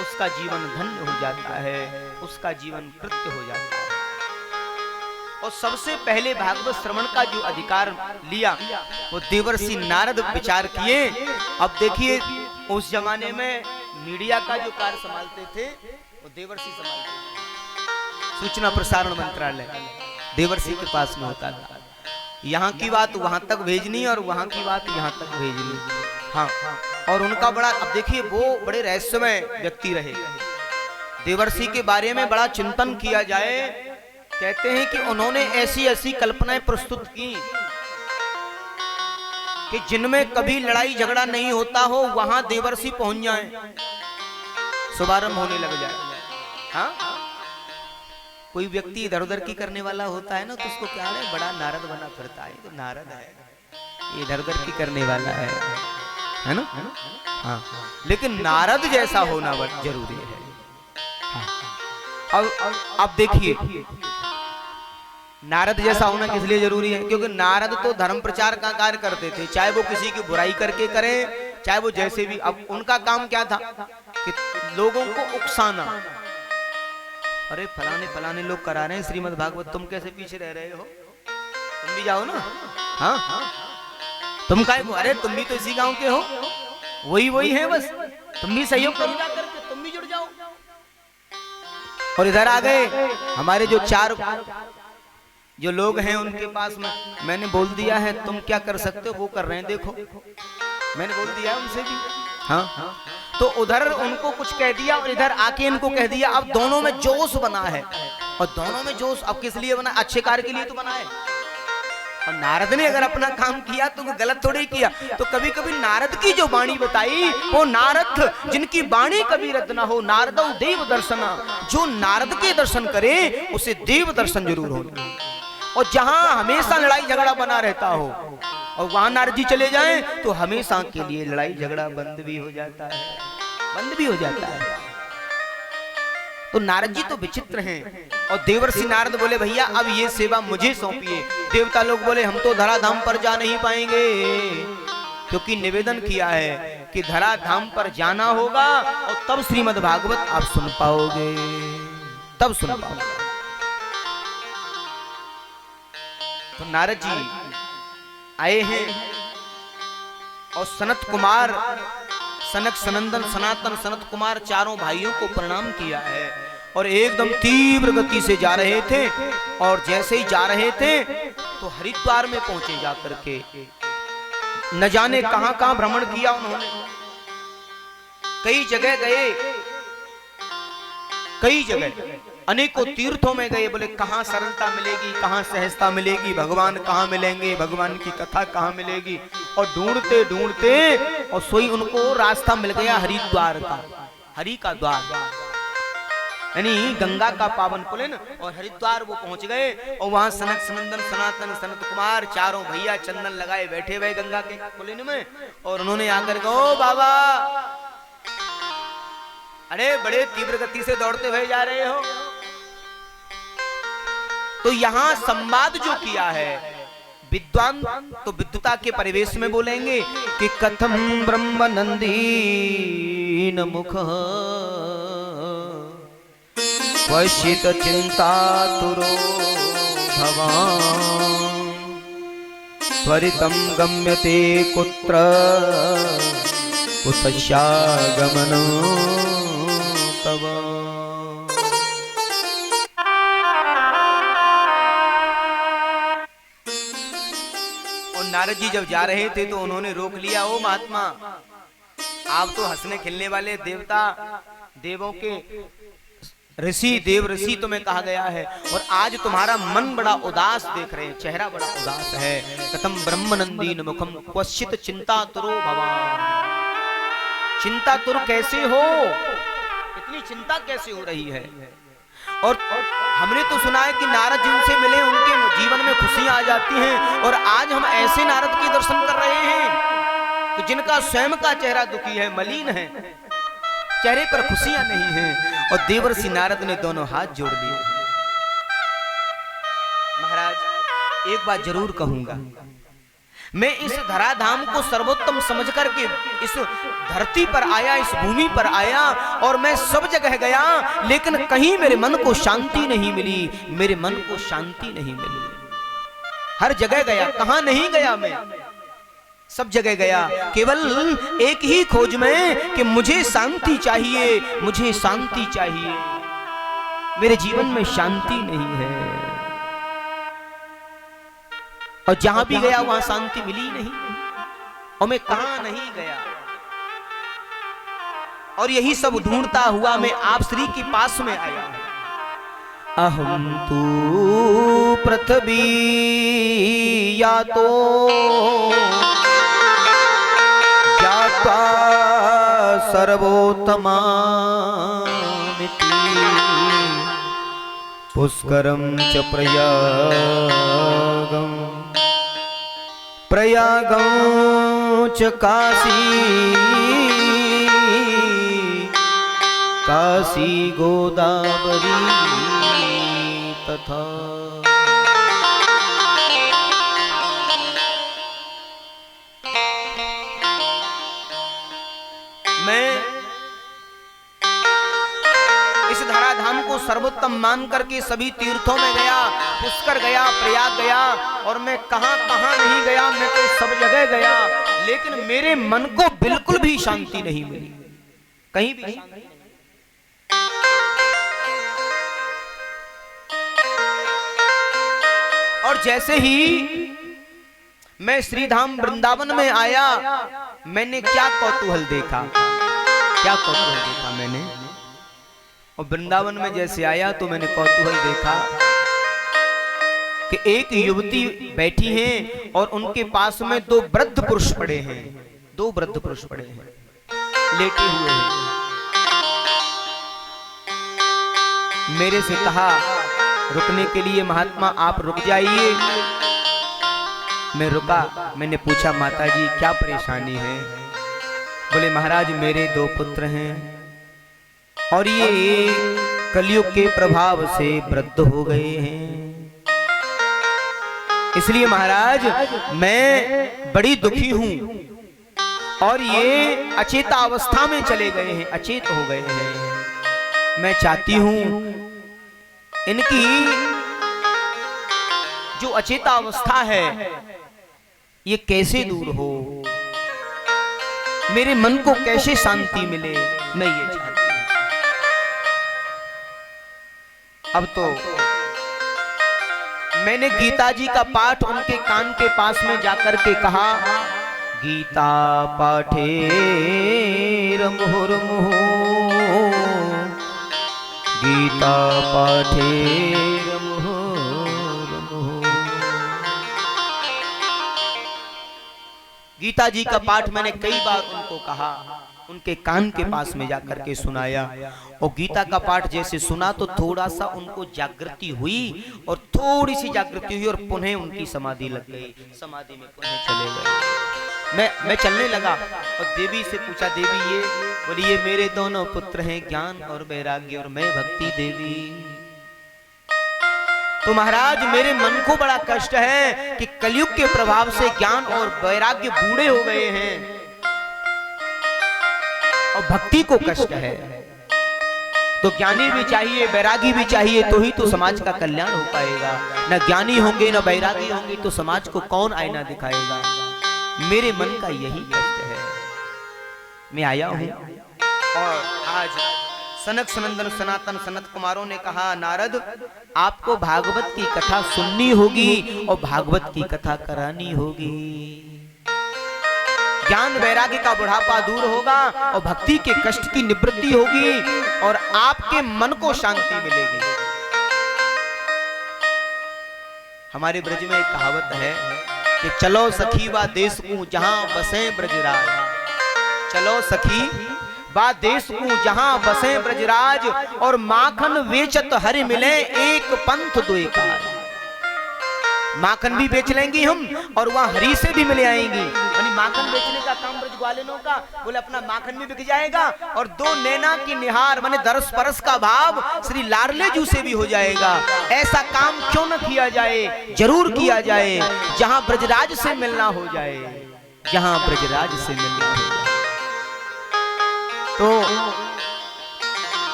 उसका जीवन धन्य हो जाता है, उसका जीवन कृत्य हो जाता है। और सबसे पहले भागवत श्रवण का जो अधिकार लिया वो देवर्षि नारद विचार किए। अब देखिए उस जमाने में मीडिया का जो कार्य संभालते थे वो देवर्षि संभालते थे। सूचना प्रसारण मंत्रालय देवर्षि के पास में होता था। यहाँ की बात वहां तक भेजनी और वहां की बात यहाँ तक भेजनी। हाँ, और उनका बड़ा, अब देखिए वो बड़े रहस्यमय व्यक्ति रहे। देवर्षि के बारे में बड़ा चिंतन किया जाए। कहते हैं कि उन्होंने ऐसी ऐसी कल्पनाएं प्रस्तुत की कि जिनमें कभी लड़ाई झगड़ा नहीं होता हो वहां देवर्षि पहुंच जाए, शुभारंभ होने लग जाए। हाँ, कोई व्यक्ति इधर उधर की करने वाला होता है ना तो उसको क्या है, बड़ा नारद बना फिरता है, तो नारद है, इधर उधर की करने वाला है ना। हाँ, लेकिन नारद जैसा होना जरूरी है। अब देखिए नारद जैसा होना किस लिए जरूरी है, क्योंकि नारद तो धर्म प्रचार का कार्य करते थे, चाहे वो किसी की बुराई करके करें, चाहे वो जैसे भी। अब उनका काम क्या था कि लोगों को उकसाना। अरे फलाने फलाने लोग करा रहे हैं श्रीमद् भागवत, तुम कैसे पीछे रह रहे हो, तुम भी जाओ ना। हाँ, तुम काय को, अरे तुम भी तो इसी गांव के हो, वही है, बस तुम भी सहयोग करो जा करके, तुम भी जुड़ जाओ। और इधर आ गए हमारे जो चार जो लोग हैं उनके पास में मैंने बोल दिया है तुम क्या कर सकते हो, वो कर रहे हैं, देखो मैंने बोल दिया है उनसे भी। हाँ, तो उधर उनको कुछ कह दिया और इधर आके इनको कह दिया। अब दोनों में जोश बना है, और दोनों में जोश अब किस लिए बना, अच्छे कार्य के लिए तो बना है। और नारद ने अगर अपना काम किया तो गलत थोड़ी किया। तो कभी कभी नारद की जो वाणी बताई, वो नारद जिनकी वाणी कभी रद्द ना हो, नारदौ देव दर्शना, जो नारद के दर्शन करे उसे देव दर्शन जरूर हो। और जहां हमेशा लड़ाई झगड़ा बना रहता हो और वहां नारद जी चले जाएं तो हमेशा के लिए लड़ाई झगड़ा बंद भी हो जाता है, बंद भी हो जाता है। तो नारद जी तो विचित्र हैं। और देवर्षि नारद बोले भैया अब ये सेवा मुझे सौंपिए। देवता लोग बोले हम तो धराधाम पर जा नहीं पाएंगे, क्योंकि निवेदन किया है कि धराधाम पर जाना होगा और तब श्रीमद् भागवत आप सुन पाओगे, तब सुन पाओगे। तो नारद जी आए हैं और सनत कुमार, सनक सनंदन सनातन सनत कुमार चारों भाइयों को प्रणाम किया है और एकदम तीव्र गति से जा रहे थे। और जैसे ही जा रहे थे तो हरिद्वार में पहुंचे जाकर के। न जाने कहां कहां भ्रमण किया उन्होंने, कई जगह गए, कई जगह अनेकों तीर्थों में गए। बोले कहां सरलता मिलेगी, कहां सहजता मिलेगी, भगवान कहां मिलेंगे, भगवान की कथा कहां मिलेगी। और ढूंढते ढूंढते और सोई उनको रास्ता मिल गया हरिद्वार का, हरि का द्वार, यानी गंगा का पावन पुलिन। और हरिद्वार वो पहुंच गए और वहां सनक सनंदन सनातन सनत कुमार चारों भैया चंदन लगाए बैठे हुए गंगा के पुलिन में। और उन्होंने आकर के ओ बाबा, अरे बड़े तीव्र गति से दौड़ते हुए जा रहे हो। तो यहां संवाद जो किया है विद्वान तो विद्वता के परिवेश में बोलेंगे कि कथम ब्रह्म नंदीन मुख पश्चित चिंता तुरो भवान त्वरितं गम्यते कुत्र कुतश्चागमनो तव। नारद जी जब जा रहे थे तो उन्होंने रोक लिया, ओ महात्मा आप तो हंसने खेलने वाले देवता, देवों के ऋषि, देव ऋषि तुम्हें कहा गया है और आज तुम्हारा मन बड़ा उदास देख रहे हैं, चेहरा बड़ा उदास है। कथम ब्रह्मनंदीन मुखम क्वचित चिंतातुरो भवान, चिंतातुर कैसे हो, इतनी चिंता कैसे हो रही है। और हमने तो सुना है कि नारद जिनसे मिले उनके जीवन में खुशियां आ जाती हैं, और आज हम ऐसे नारद के दर्शन कर रहे हैं कि जिनका स्वयं का चेहरा दुखी है, मलिन है, चेहरे पर खुशियां नहीं हैं। और देवर्षि नारद ने दोनों हाथ जोड़ दिए। महाराज एक बात जरूर कहूंगा, मैं इस धराधाम को सर्वोत्तम समझ करके इस धरती पर आया, इस भूमि पर आया और मैं सब जगह गया, लेकिन कहीं मेरे मन को शांति नहीं मिली, मेरे मन को शांति नहीं मिली। हर जगह गया, कहां नहीं गया मैं, सब जगह गया, केवल एक ही खोज में कि मुझे शांति चाहिए, मुझे शांति चाहिए। मेरे जीवन में शांति नहीं है और जहां भी गया वहां शांति मिली नहीं, और मैं कहां नहीं गया। और यही सब ढूंढता हुआ मैं आप श्री के पास में आया। अहम तू पृथ्वी या तो ज्ञात्वा सर्वोत्तमा पुष्करम च प्रयागं च काशी गोदावरी तथा। मैं इस धराधाम को सर्वोत्तम मान करके सभी तीर्थों में गया, पुष्कर गया, प्रयाग गया, और मैं कहां कहां नहीं गया, मैं तो सब जगह गया, लेकिन मेरे मन को बिल्कुल भी शांति नहीं मिली, कहीं भी शांति नहीं। और जैसे ही मैं श्रीधाम वृंदावन में आया, मैंने क्या कौतूहल देखा, क्या कौतूहल देखा मैंने। और वृंदावन में जैसे आया तो मैंने कौतूहल देखा कि एक युवती बैठी हैं और उनके पास में दो वृद्ध पुरुष पड़े हैं, दो वृद्ध पुरुष पड़े हैं, लेटे हुए हैं। मेरे से कहा रुकने के लिए, महात्मा आप रुक जाइए। मैं रुका, मैंने पूछा माता जी क्या परेशानी है। बोले महाराज मेरे दो पुत्र हैं और ये कलयुग के प्रभाव से वृद्ध हो गए हैं, इसलिए महाराज मैं बड़ी दुखी हूं और ये अचेता अवस्था में चले गए हैं, अचेत हो गए हैं। मैं चाहती हूं इनकी जो अचेता अवस्था है ये कैसे दूर हो, मेरे मन को कैसे शांति मिले, मैं ये चाहती हूं। अब तो मैंने गीता जी का पाठ उनके कान के पास में जाकर के कहा, गीता पाठे मुहुर्मुहु, गीता पाठे मुहुर्मुहु। गीता जी का पाठ मैंने कई बार उनको कहा, उनके कान के पास में जाकर के सुनाया, और गीता का पाठ जैसे सुना तो थोड़ा सा उनको जागृति हुई और थोड़ी सी जागृति हुई और पुनः उनकी समाधि लग गई, समाधि में पुनः चले गए। मैं चलने लगा और देवी से पूछा, देवी ये? बोली ये मेरे दोनों पुत्र हैं, ज्ञान और वैराग्य, और मैं भक्ति देवी। तो महाराज मेरे मन को बड़ा कष्ट है कि कलयुग के प्रभाव से ज्ञान और वैराग्य बूढ़े हो गए हैं और भक्ति को कष्ट है। तो ज्ञानी भी चाहिए, वैरागी भी चाहिए, तो ही तो समाज का कल्याण हो पाएगा। न ज्ञानी होंगे न वैरागी होंगे तो समाज को कौन आईना दिखाएगा। मेरे मन का यही कष्ट है। मैं आया हूं और आज सनक सनंदन सनातन सनत कुमारों ने कहा, नारद आपको भागवत की कथा सुननी होगी और भागवत की कथा करानी होगी। ज्ञान वैराग्य का बुढ़ापा दूर होगा और भक्ति के कष्ट की निवृत्ति होगी और आपके मन को शांति मिलेगी। हमारे ब्रज में एक कहावत है कि चलो सखी वा देश को जहां बसे ब्रजराज, चलो सखी वा देश को जहां बसे ब्रजराज, और माखन वेचत हरि मिले एक पंथ दुई काज। माखन भी बेच लेंगी हम और वहां हरि से भी मिल आएंगी। यानी माखन बेचने का काम ब्रज ग्वालिनों का, बोले अपना माखन भी बिक जाएगा और दो नैना की निहार माने दरस परस का भाव श्री लाडले जू से भी हो जाएगा। ऐसा काम क्यों न किया जाए, जरूर किया जाए, जहां ब्रजराज से मिलना हो जाए, जहां ब्रजराज से मिलना हो जाए। तो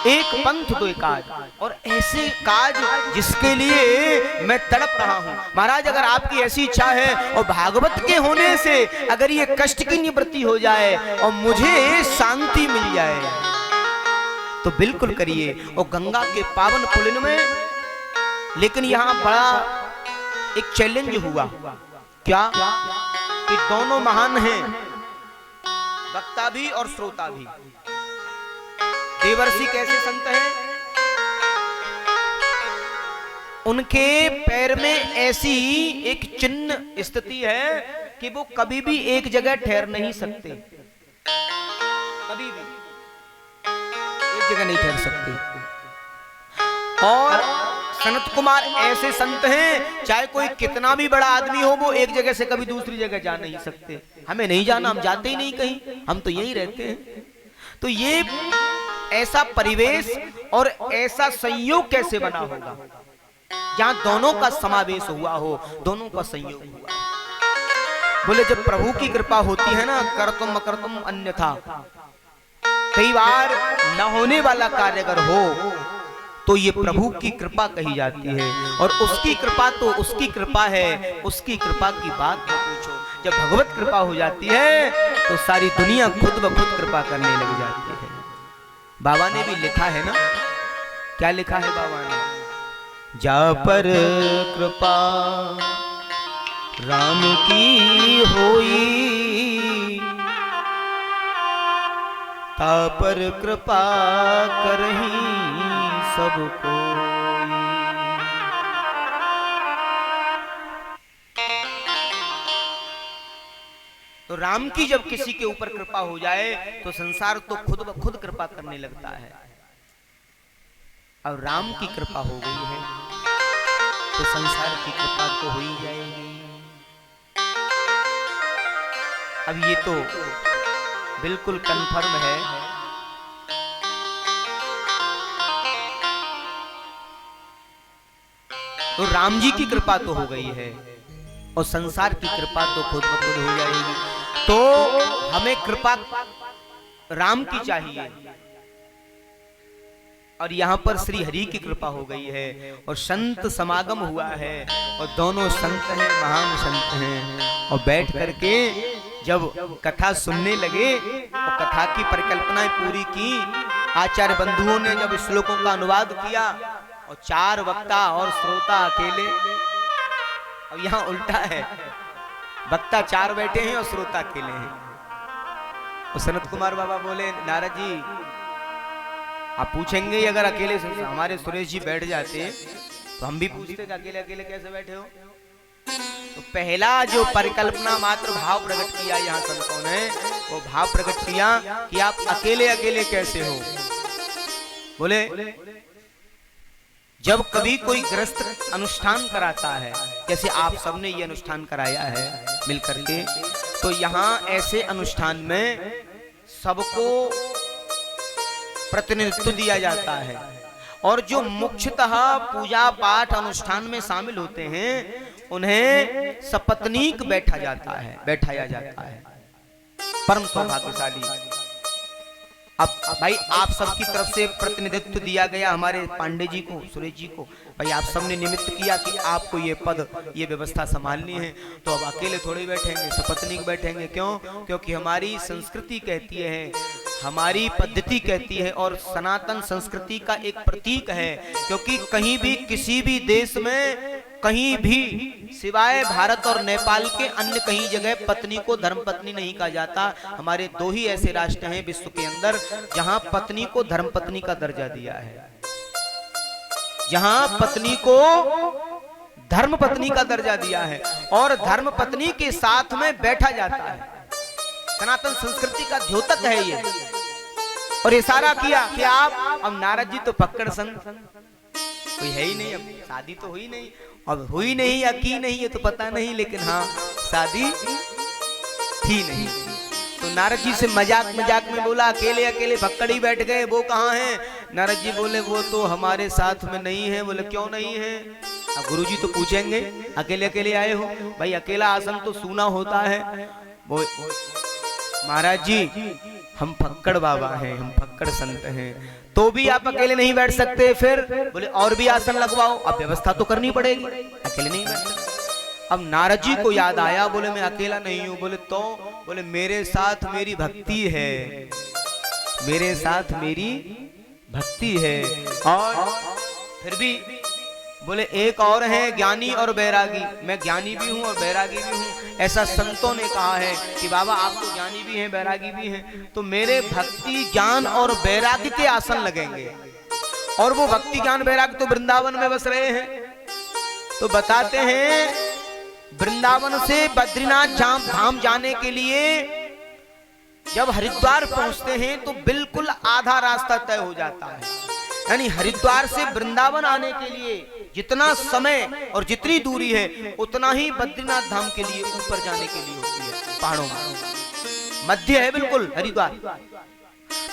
एक पंथ दो काज, और ऐसे काज जिसके लिए मैं तड़प रहा हूं। महाराज अगर आपकी ऐसी इच्छा है और भागवत के होने से अगर ये कष्ट की निवृत्ति हो जाए और मुझे शांति मिल जाए तो बिल्कुल करिए। और गंगा के पावन पुलिन में, लेकिन यहां बड़ा एक चैलेंज हुआ, क्या कि दोनों महान हैं, वक्ता भी और श्रोता भी। देवर्षि कैसे संत हैं, उनके पैर में ऐसी एक चिन्ह स्थिति है कि वो कभी भी एक जगह ठहर नहीं सकते, कभी भी एक जगह नहीं ठहर सकते। और सनत कुमार ऐसे संत हैं, चाहे कोई कितना भी बड़ा आदमी हो, वो एक जगह से कभी दूसरी जगह जा नहीं सकते। हमें नहीं जाना, हम जाते ही नहीं कहीं, हम तो यही रहते हैं। तो ये ऐसा परिवेश और ऐसा संयोग कैसे बना होगा जहां दोनों का समावेश हुआ हो, दोनों का संयोग हुआ। बोले जब प्रभु की कृपा होती है ना, कर्तुम अकर्तुम अन्यथा, कई बार न होने वाला कार्य अगर हो तो ये प्रभु की कृपा कही जाती है। और उसकी कृपा तो उसकी कृपा है, उसकी कृपा की बात न पूछो। जब भगवत कृपा हो जाती है तो सारी दुनिया खुद ब खुद कृपा करने लग जाती है। बाबा ने भी लिखा है ना, क्या लिखा है बाबा ने, जा पर कृपा राम की होई, ता पर कृपा करही सब कोई। तो राम की जब किसी के ऊपर कृपा हो जाए तो संसार तो खुद ब खुद कृपा करने लगता है। और राम की कृपा हो गई है तो संसार की कृपा तो हो ही जाएगी। अब ये तो बिल्कुल कन्फर्म है। तो राम जी की कृपा तो हो गई है और संसार की कृपा तो खुद ब खुद हो जाएगी। तो हमें कृपा राम की चाहिए और यहाँ पर श्री हरि की कृपा हो गई है और संत समागम हुआ है और दोनों संत हैं, महान संत हैं। और बैठ करके जब कथा सुनने लगे और कथा की परिकल्पनाएं पूरी की, आचार्य बंधुओं ने जब श्लोकों का अनुवाद किया और चार वक्ता और श्रोता अकेले। अब यहाँ उल्टा है, वक्ता चार बैठे हैं और श्रोता अकेले हैं। और सनत कुमार बाबा बोले, नारद जी आप पूछेंगे अगर अकेले हमारे सुरेश जी बैठ जाते तो हम भी पूछते कि अकेले अकेले कैसे बैठे हो। तो पहला जो परिकल्पना मात्र भाव प्रकट किया यहाँ संतों ने, वो भाव प्रकट किया कि आप अकेले अकेले कैसे हो। बोले जब कभी कोई गृहस्थ अनुष्ठान कराता है, जैसे आप सबने ये अनुष्ठान कराया है मिलकर के, तो यहाँ ऐसे अनुष्ठान में सबको प्रतिनिधित्व दिया जाता है। और जो मुख्यतः पूजा पाठ अनुष्ठान में शामिल होते हैं उन्हें सपत्नीक बैठाया जाता है। परम सौभाग्यशाली। अब भाई आप सबकी तरफ से प्रतिनिधित्व दिया गया हमारे पांडे जी को, सुरेश जी को। भाई आप सबने निमित्त किया कि आपको ये पद, ये व्यवस्था संभालनी है, तो अब अकेले थोड़े बैठेंगे, सपत्नीक बैठेंगे। क्यों? क्योंकि हमारी संस्कृति कहती है, हमारी पद्धति कहती है और सनातन संस्कृति का एक प्रतीक है। क्योंकि कहीं भी किसी भी देश में कहीं भी सिवाय भारत और नेपाल के अन्य कहीं जगह पत्नी को धर्मपत्नी नहीं कहा जाता। हमारे दो ही ऐसे राष्ट्र हैं विश्व के अंदर जहां पत्नी को धर्मपत्नी का दर्जा दिया है, जहां पत्नी को धर्मपत्नी का दर्जा दिया है और धर्मपत्नी के साथ में बैठा जाता है। सनातन संस्कृति का द्योतक है ये। और इशारा किया कि आप, अब नारद जी तो पकड़ संत कोई है ही नहीं, अब शादी तो हुई नहीं, अब हुई नहीं या की नहीं ये तो पता नहीं, लेकिन हाँ शादी थी नहीं। तो नारद जी से मजाक मजाक में बोला, अकेले अकेले भक्कड़ ही बैठ गए, वो कहाँ हैं? नारद जी बोले वो तो हमारे साथ में नहीं है। बोले क्यों नहीं है? अब गुरुजी तो पूछेंगे, अकेले अकेले आए हो? भाई अकेला आसन तो सूना होता है। वो महाराज जी हम फक्कड़ बाबा हैं, हम फक्कड़ संत हैं, तो भी आप अकेले नहीं बैठ सकते। फिर बोले और भी आसन लगवाओ। अब व्यवस्था तो करनी पड़ेगी, अकेले नहीं बैठ सकते। अब नारद जी को याद आया, बोले मैं अकेला नहीं हूं। बोले तो? बोले मेरे साथ मेरी भक्ति है, मेरे साथ मेरी भक्ति है। और फिर भी बोले एक और है ज्ञानी और बैरागी। मैं ज्ञानी भी हूं और बैरागी भी हूं, ऐसा संतों ने कहा है कि बाबा आप तो ज्ञानी भी हैं बैरागी भी हैं, तो मेरे भक्ति ज्ञान और बैरागी के आसन लगेंगे। और वो भक्ति ज्ञान बैरागी तो वृंदावन में बस रहे हैं। तो बताते हैं वृंदावन से बद्रीनाथ धाम जाने के लिए जब हरिद्वार पहुंचते हैं तो बिल्कुल आधा रास्ता तय हो जाता है। यानी हरिद्वार से वृंदावन आने के लिए जितना समय और जितनी दूरी है उतना ही बद्रीनाथ धाम के लिए ऊपर जाने के लिए होती है। पहाड़ों में मध्य है बिल्कुल हरिद्वार।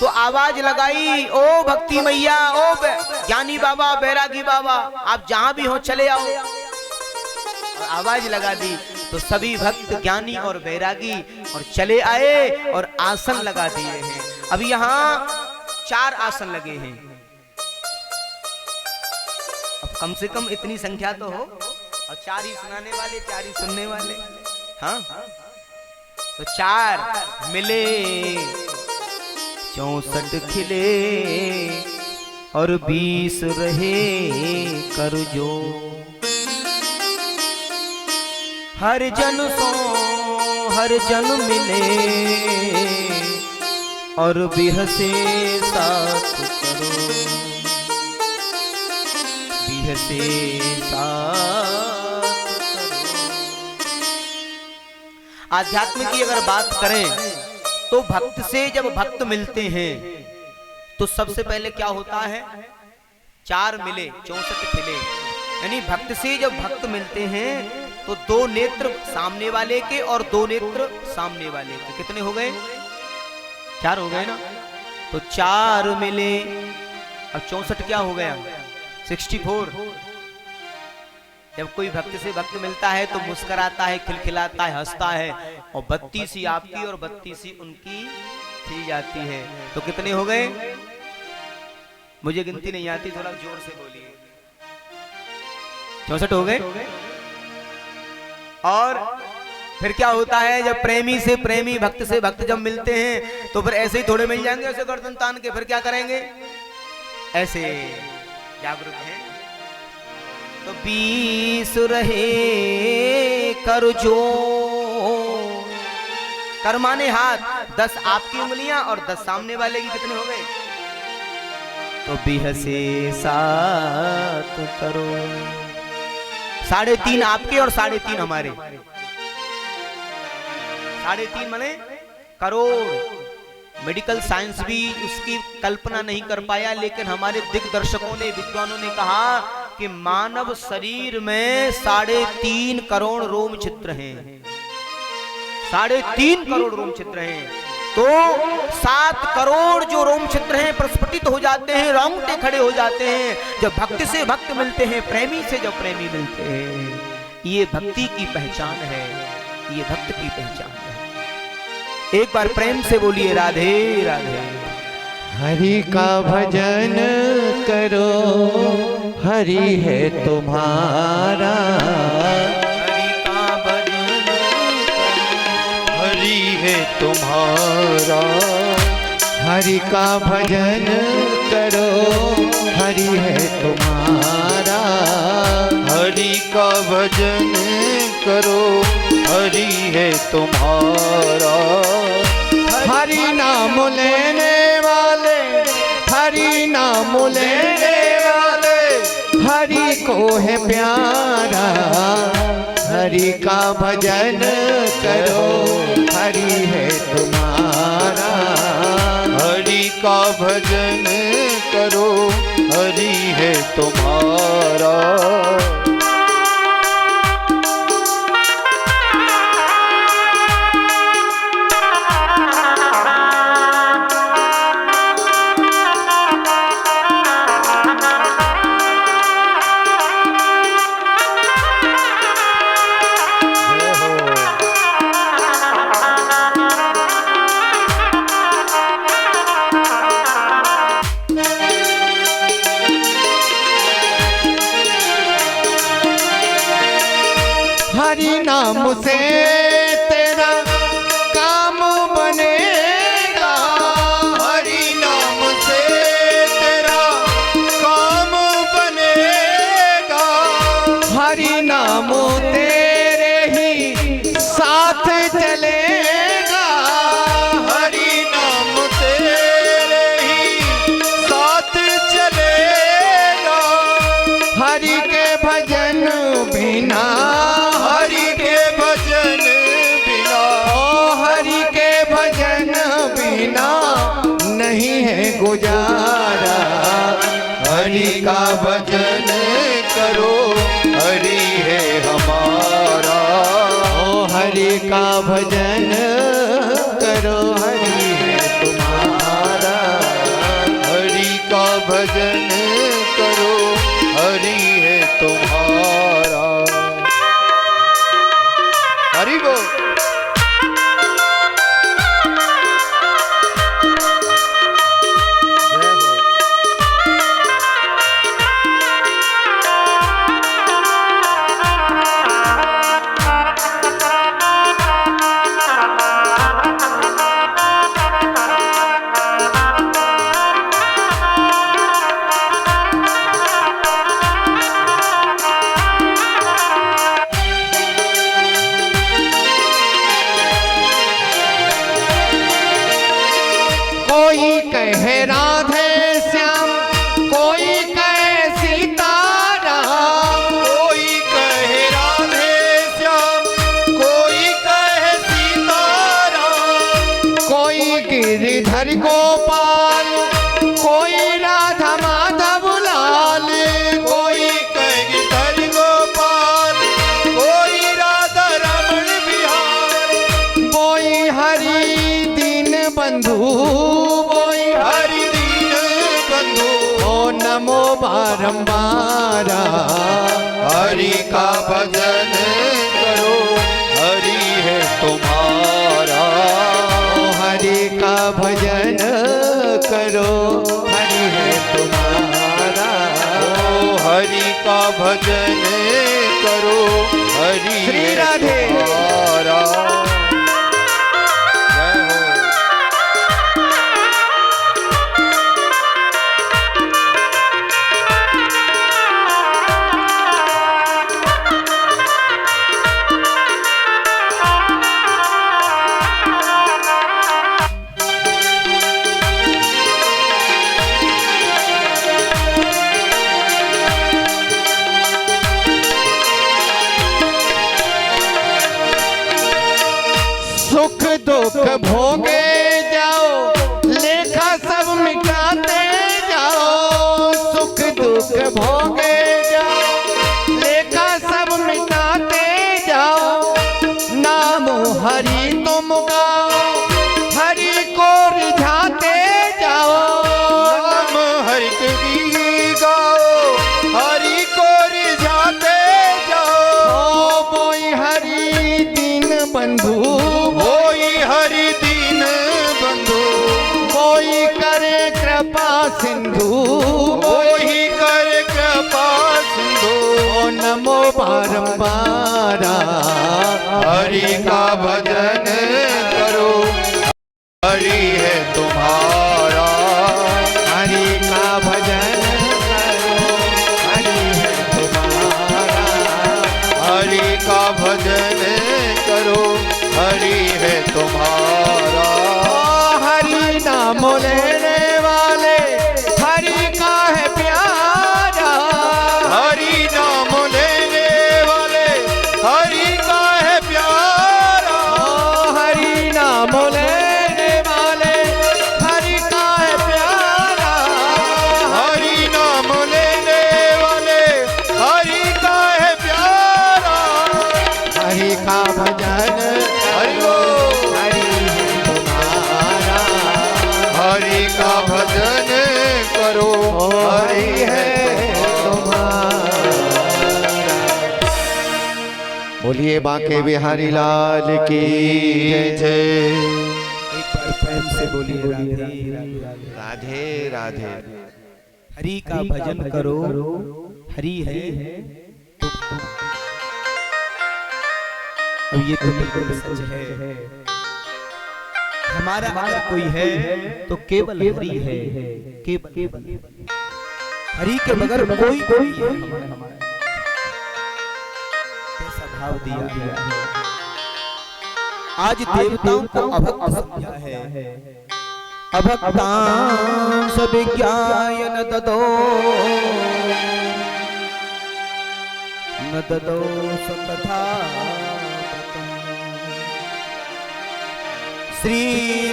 तो आवाज लगाई, ओ भक्ति मैया, ओ ज्ञानी बाबा, बैरागी बाबा, आप जहां भी हो चले आओ। आवाज लगा दी तो सभी भक्त ज्ञानी और बैरागी और चले आए और आसन लगा दिए हैं। अब यहाँ 4 आसन लगे हैं। अब कम से कम इतनी संख्या तो हो, और 4 ही सुनाने वाले, 4 ही सुनने वाले। हाँ तो 4 मिले 64 खिले और 20 रहे कर जो। हर जन सो हर जन मिले और बिहसे साथ करो, बिहसे साथ करो। आध्यात्म की अगर बात करें तो भक्त से जब भक्त मिलते हैं तो सबसे पहले क्या होता है? 4 मिले 64 खिले। यानी भक्त से जब भक्त मिलते हैं तो 2 नेत्र सामने वाले के और 2 नेत्र सामने वाले के। कितने हो गए? 4 हो गए ना। तो 4 मिले, अब 64 क्या हो गया? 64। जब कोई भक्त से भक्त मिलता है तो मुस्कुराता है, खिलखिलाता है, हंसता है, और 32 आपकी और 32 उनकी थी जाती है। तो कितने हो गए? मुझे गिनती नहीं आती, थोड़ा जोर से बोलिए। 64 हो गए। और फिर क्या होता है जब प्रेमी से प्रेमी, भक्त से भक्त जब मिलते हैं तो फिर ऐसे ही थोड़े मिल जाएंगे, ऐसे गर्दन तान के। फिर क्या करेंगे? ऐसे जागरूक हैं। तो 20 रहे कर जो। कर माने हाथ, 10 आपकी उंगलियां और 10 सामने वाले की। कितने हो गए? तो बिहसे साथ करो। 3.5 आपके और 3.5 हमारे। 3.5 माने करोड़। मेडिकल साइंस भी उसकी कल्पना नहीं कर पाया, लेकिन हमारे दिग्दर्शकों ने, विद्वानों ने कहा कि मानव शरीर में 3.5 करोड़ रोम छिद्र हैं। 3.5 करोड़ रोम छिद्र हैं। तो 7 करोड़ जो रोम छिद्र हैं प्रस्फुटित हो जाते हैं, रोंगटे खड़े हो जाते हैं जब भक्त से भक्त मिलते हैं, प्रेमी से जब प्रेमी मिलते हैं। ये भक्ति की पहचान है, ये भक्त की पहचान है। एक बार प्रेम से बोलिए राधे राधे। हरि का भजन करो, हरि है तुम्हारा। हरि का भजन करो, हरि है तुम्हारा। हरि का भजन करो, हरि है तुम्हारा। हरि का भजन करो, हरि है तुम्हारा। हरि नाम लेने वाले, हरि नाम लेने वाले, हरि को है प्यारा। हरि का भजन करो, हरि है तुम्हारा। हरि का भजन करो, हरि है तुम्हारा। नाम से तेरा काम बनेगा, हरि नाम से तेरा काम बनेगा, हरि नाम तेरे ही साथ चलेगा, हरि नाम तेरे ही साथ चलेगा, हरि के भजन बिना, हरि के भजन बिना, ओ हरि के भजन बिना नहीं है गुजारा, हरि का भजन करो हरि है हमारा, ओ हरि का भजन करो हरि है तुम्हारा, हरि का भजन करो हरि है तुम्हारा। हरि बोल। जय हो। कोई कहे राधे श्याम, कोई कहे सीताराम, कोई कहे राधे श्याम, कोई कहे सीताराम, कोई गिरिधर गोपाल, कोई राधा माधव लाल, कोई कहे गिरधर गोपाल, कोई राधा रमण बिहारी, कोई हरि दीन बंधु, कोई हरि दीन बंधु, ओ नमो बारंबारा, हरि का भजन करो हरि है तुम्हारा, ओ हरि का भजन करो हरि है तुम्हारा, ओ हरि का भजन करो हरि श्री है राधे। तुम्हारा। जय हो। सुख दुख भोगे जाओ, लेखा सब मिटाते जाओ, सुख दुख भोगे जाओ, लेखा सब मिटाते जाओ, नाम हरि तुम गाओ, हरि को रिझाते जाओ, नाम हरि की गाओ, हरि को रिझाते जाओ, ओ बोई हरि दीन बंधु, कोई हरि दीन बंधु, कोई करे कृपा सिंधु, कोई कर कृपा सिंधु, ओ नमो बारंबारा, हरि का भजन करो हरि है तुम्हारा, हरि का भजन करो हरि है तुम्हारा, हरि का भजन करो हरि है तुम्हारा, ओ हरि नाम लेने वाले हरि का है प्यारा, हरि नाम लेने वाले हरि का है प्यारा, ओ हरि नाम लेने वाले हरि का है प्यारा, हरि नाम लेने वाले हरि का है प्यारा, हरि का भजन हरि बोल। हरि है तुम्हारा, हरि का भजन करो हरि है तुम्हारा। बोलिए बांके बिहारी लाल की जय। एक बार प्रेम से बोलिए राधे राधे। राधे राधे। हरि का भजन करो, हरि है अब ये तो बिल्कुल सच है, हमारा अगर कोई है तो केवल हरि है, केवल हरि के बगैर कोई है हमारा। कैसा भाव दिया है, आज देवताओं को अभक्त समझा है। अभक्तां सविज्ञाय न ददो सतथा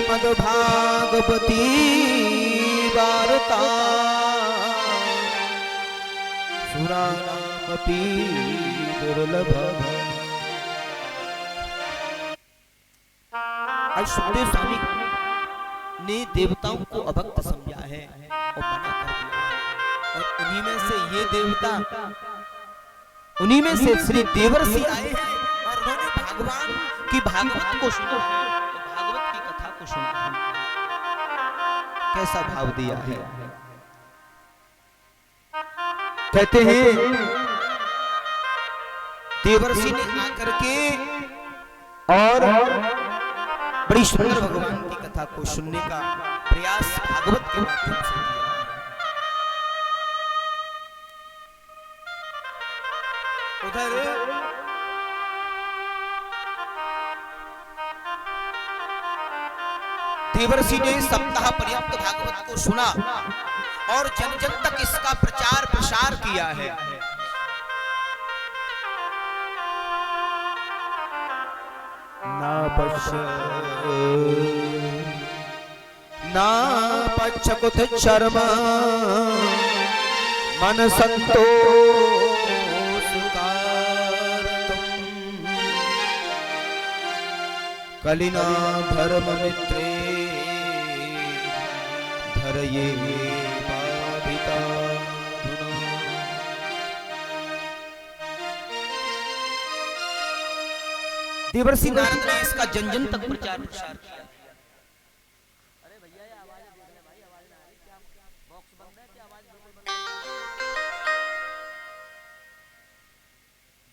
श्रीमद्भागवती वार्ता सुराणामपि दुर्लभम्। आज सुखदेव स्वामी ने देवताओं को अभक्त समझा है और मना कर दिया है, और उन्हीं में से ये देवता, उन्हीं में से श्री देवर्षि आए हैं और उन्होंने भगवान की भागवत को सुना है, भागवत की कथा को सुना है। कैसा भाव दिया है। कहते हैं देवर्षि ने आकर के और बड़ी सुंदर भगवान की कथा को सुनने का प्रयास भागवत के माध्यम से किया। उधर देवर्षि ने सप्ताह पर्यंत भागवत को सुना और जन जन तक इसका प्रचार प्रसार किया है। ना पच्छ कुछ शर्म मन संतोष कलिना धर्म मित्रे धरये बाधिता। देवर्षि नारद ने इसका जन जन तक प्रचार प्रसार किया। अरे भैया ये आवाज देख ले भाई, आवाज ना आ रही क्या? बॉक्स बंद है क्या? आवाज बिल्कुल बंद है।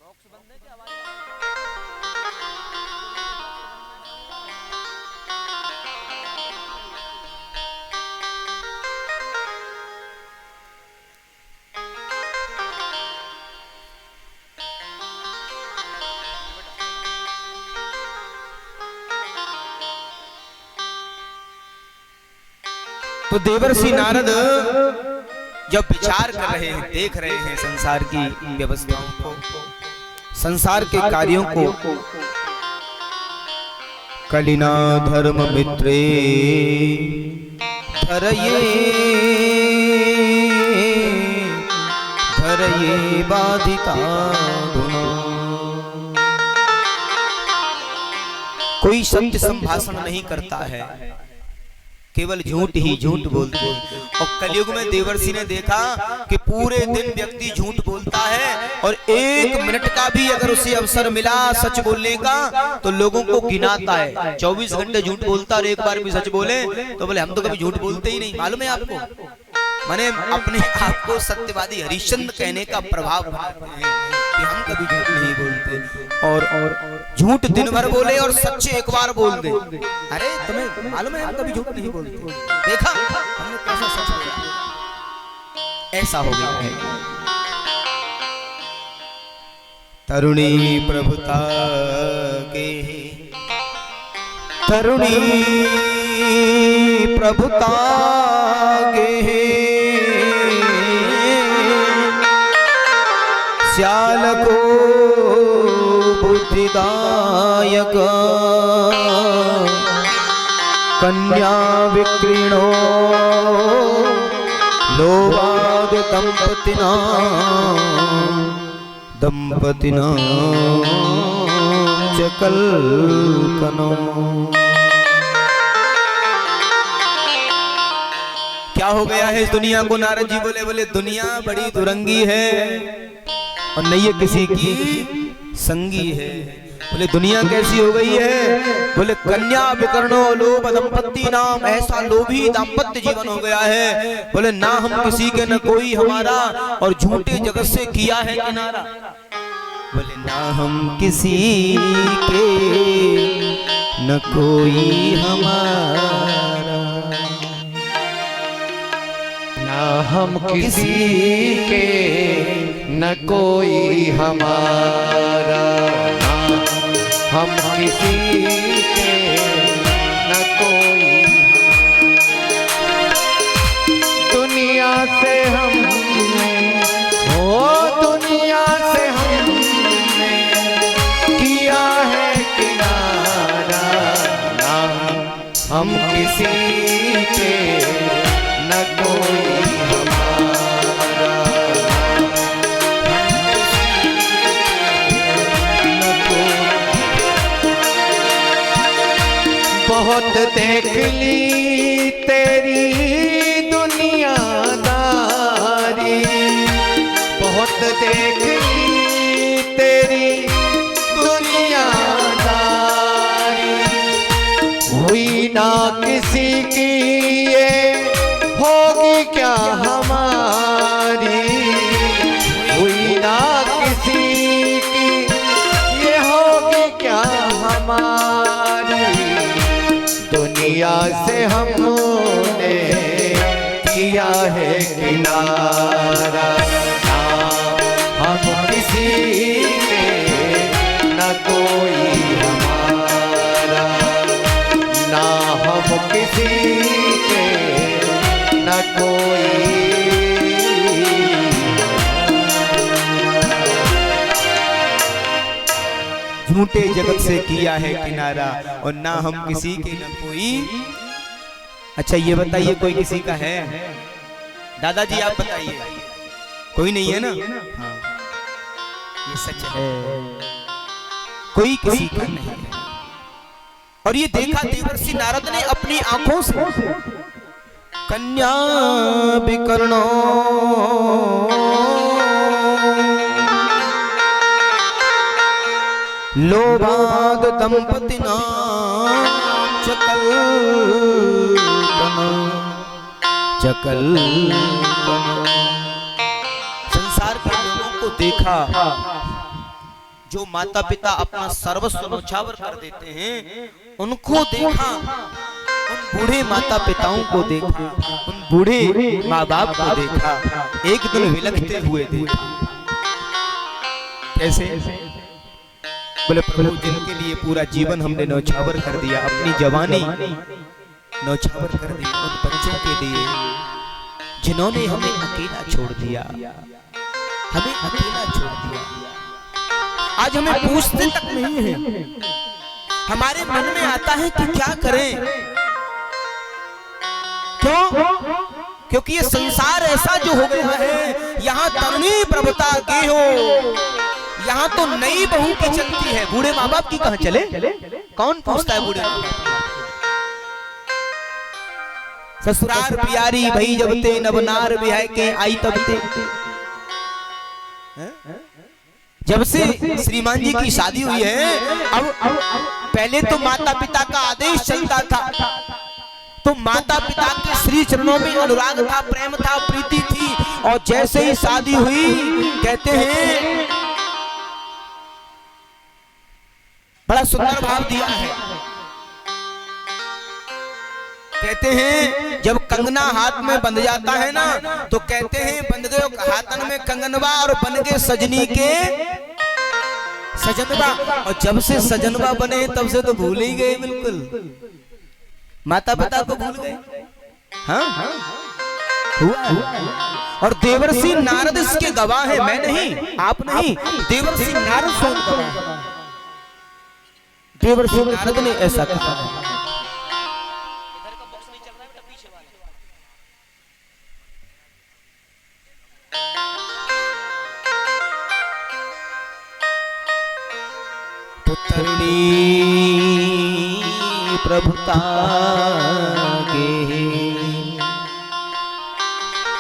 बॉक्स बंद है क्या? आवाज तो देवर्षि नारद जब विचार कर रहे हैं, देख रहे हैं संसार की व्यवस्थाओं को, संसार के कार्यों को, कलिना धर्म मित्रे धरये बाधिता। कोई सत्य संभाषण नहीं करता है, केवल झूठ ही झूठ बोलते हैं। और कलयुग में देवर्षि ने देखा कि पूरे दिन व्यक्ति झूठ बोलता है और 1 मिनट का भी अगर उसे अवसर मिला सच बोलने का तो लोगों को गिनाता है। 24 घंटे झूठ बोलता और एक बार भी सच बोले तो बोले हम तो कभी झूठ बोलते ही नहीं। मालूम है आपको, माने अपने आप को सत्यवादी हरिश्चंद्र कहने का प्रभाव बनाते हैं कि हम कभी झूठ नहीं बोलते। और झूठ दिन भर बोले और सच्चे एक बार बोल दे। अरे तुम्हें मालूम है हम कभी झूठ नहीं बोलते, देखा हमने कैसा सच बोला। ऐसा हो गया है। तरुणी प्रभुता के, तरुणी प्रभुता के श्याल को बुद्धिदायक कन्या विक्रीणो लोवाद दंपतिना चकलकनो। क्या हो गया है इस दुनिया को? नारद जी बोले, बोले दुनिया बड़ी दुरंगी है और नहीं ये किसी की संगी है। बोले दुनिया कैसी हो गई है? बोले कन्या विकर्णो लोभ दंपत्ति नाम, ऐसा लोभी दाम्पत्य जीवन हो गया है। बोले ना हम किसी के न कोई हमारा, और झूठे जगत से किया है किनारा। बोले ना हम किसी के न कोई हमारा, ना हम किसी के न कोई हमारा, ना हम किसी के न कोई, दुनिया से हमने, ओ दुनिया से हमने किया है किनारा, ना हम किसी के न कोई हमारा, न कोई। बहुत देख ली तेरी दुनियादारी, बहुत देख ली तेरी दुनियादारी, हुई ना किसी की ये होगी क्या हमारी, हुई ना किसी की ये होगी क्या हमारी, दुनिया से हमने किया है किनारा, ना हम किसी के न कोई हमारा, ना हम किसी के न कोई। झूठे जगत से किया है किनारा और ना हम किसी के न कोई। अच्छा ये बताइए कोई किसी का है? दादाजी आप बताइए, कोई नहीं है ना? हाँ ये सच है, कोई किसी का नहीं है। और ये देखा देवर्षि नारद ने अपनी आंखों से, कन्या विकर्णो लोभाद दंपति चकल चकल। संसार के लोगों को देखा जो माता पिता अपना सर्वस्व न्यौछावर कर देते हैं, उनको देखा, उन बूढ़े माता पिताओं को देखा, उन बूढ़े माँ बाप को देखा, एक दिन विलखते हुए देखा। कैसे? बोले प्रभु जिनके लिए पूरा जीवन हमने न्यौछावर कर दिया, अपनी जवानी न्यौछावर कर दी, उन बच्चों के लिए जिन्होंने हमें अकेला छोड़ दिया, हमें अकेला छोड़ दिया, आज हमें पूछते तक नहीं है। हमारे मन में आता है कि क्या करें? क्यों? क्योंकि ये संसार ऐसा जो हो गया है, यहाँ तरनी प्रभुता के हो, यहाँ तो नई बहू की चलती है, बूढ़े माँ बाप की कहाँ चले? कौन पूछता है बूढ़े माँ बाप? ससुराल प्यारी भई जब ते नवनार बिहाय के आई तब ते। जब से श्रीमान जी की शादी हुई है, अब पहले तो माता पिता का आदेश चलता था, तो माता पिता के श्री चरणों में अनुराग था, प्रेम था, प्रीति थी, और जैसे ही शादी हुई कहते हैं, बड़ा सुंदर भाव दिया है, कहते हैं जब कंगना हाथ में बंध जाता है ना, तो कहते हैं बंध गए हाथन में कंगनवा और बन गए सजनी के सजनवा। और जब से सजनवा बने तब से तो भूल ही गए, बिल्कुल माता पिता को भूल गए। हाँ हुआ। और देवर्षि नारद इसके गवाह है, मैं नहीं, आप नहीं, देवर्षि नारद स्वयं गवाह है। देवर्षि नारद ने ऐसा कहा है। प्रभुता के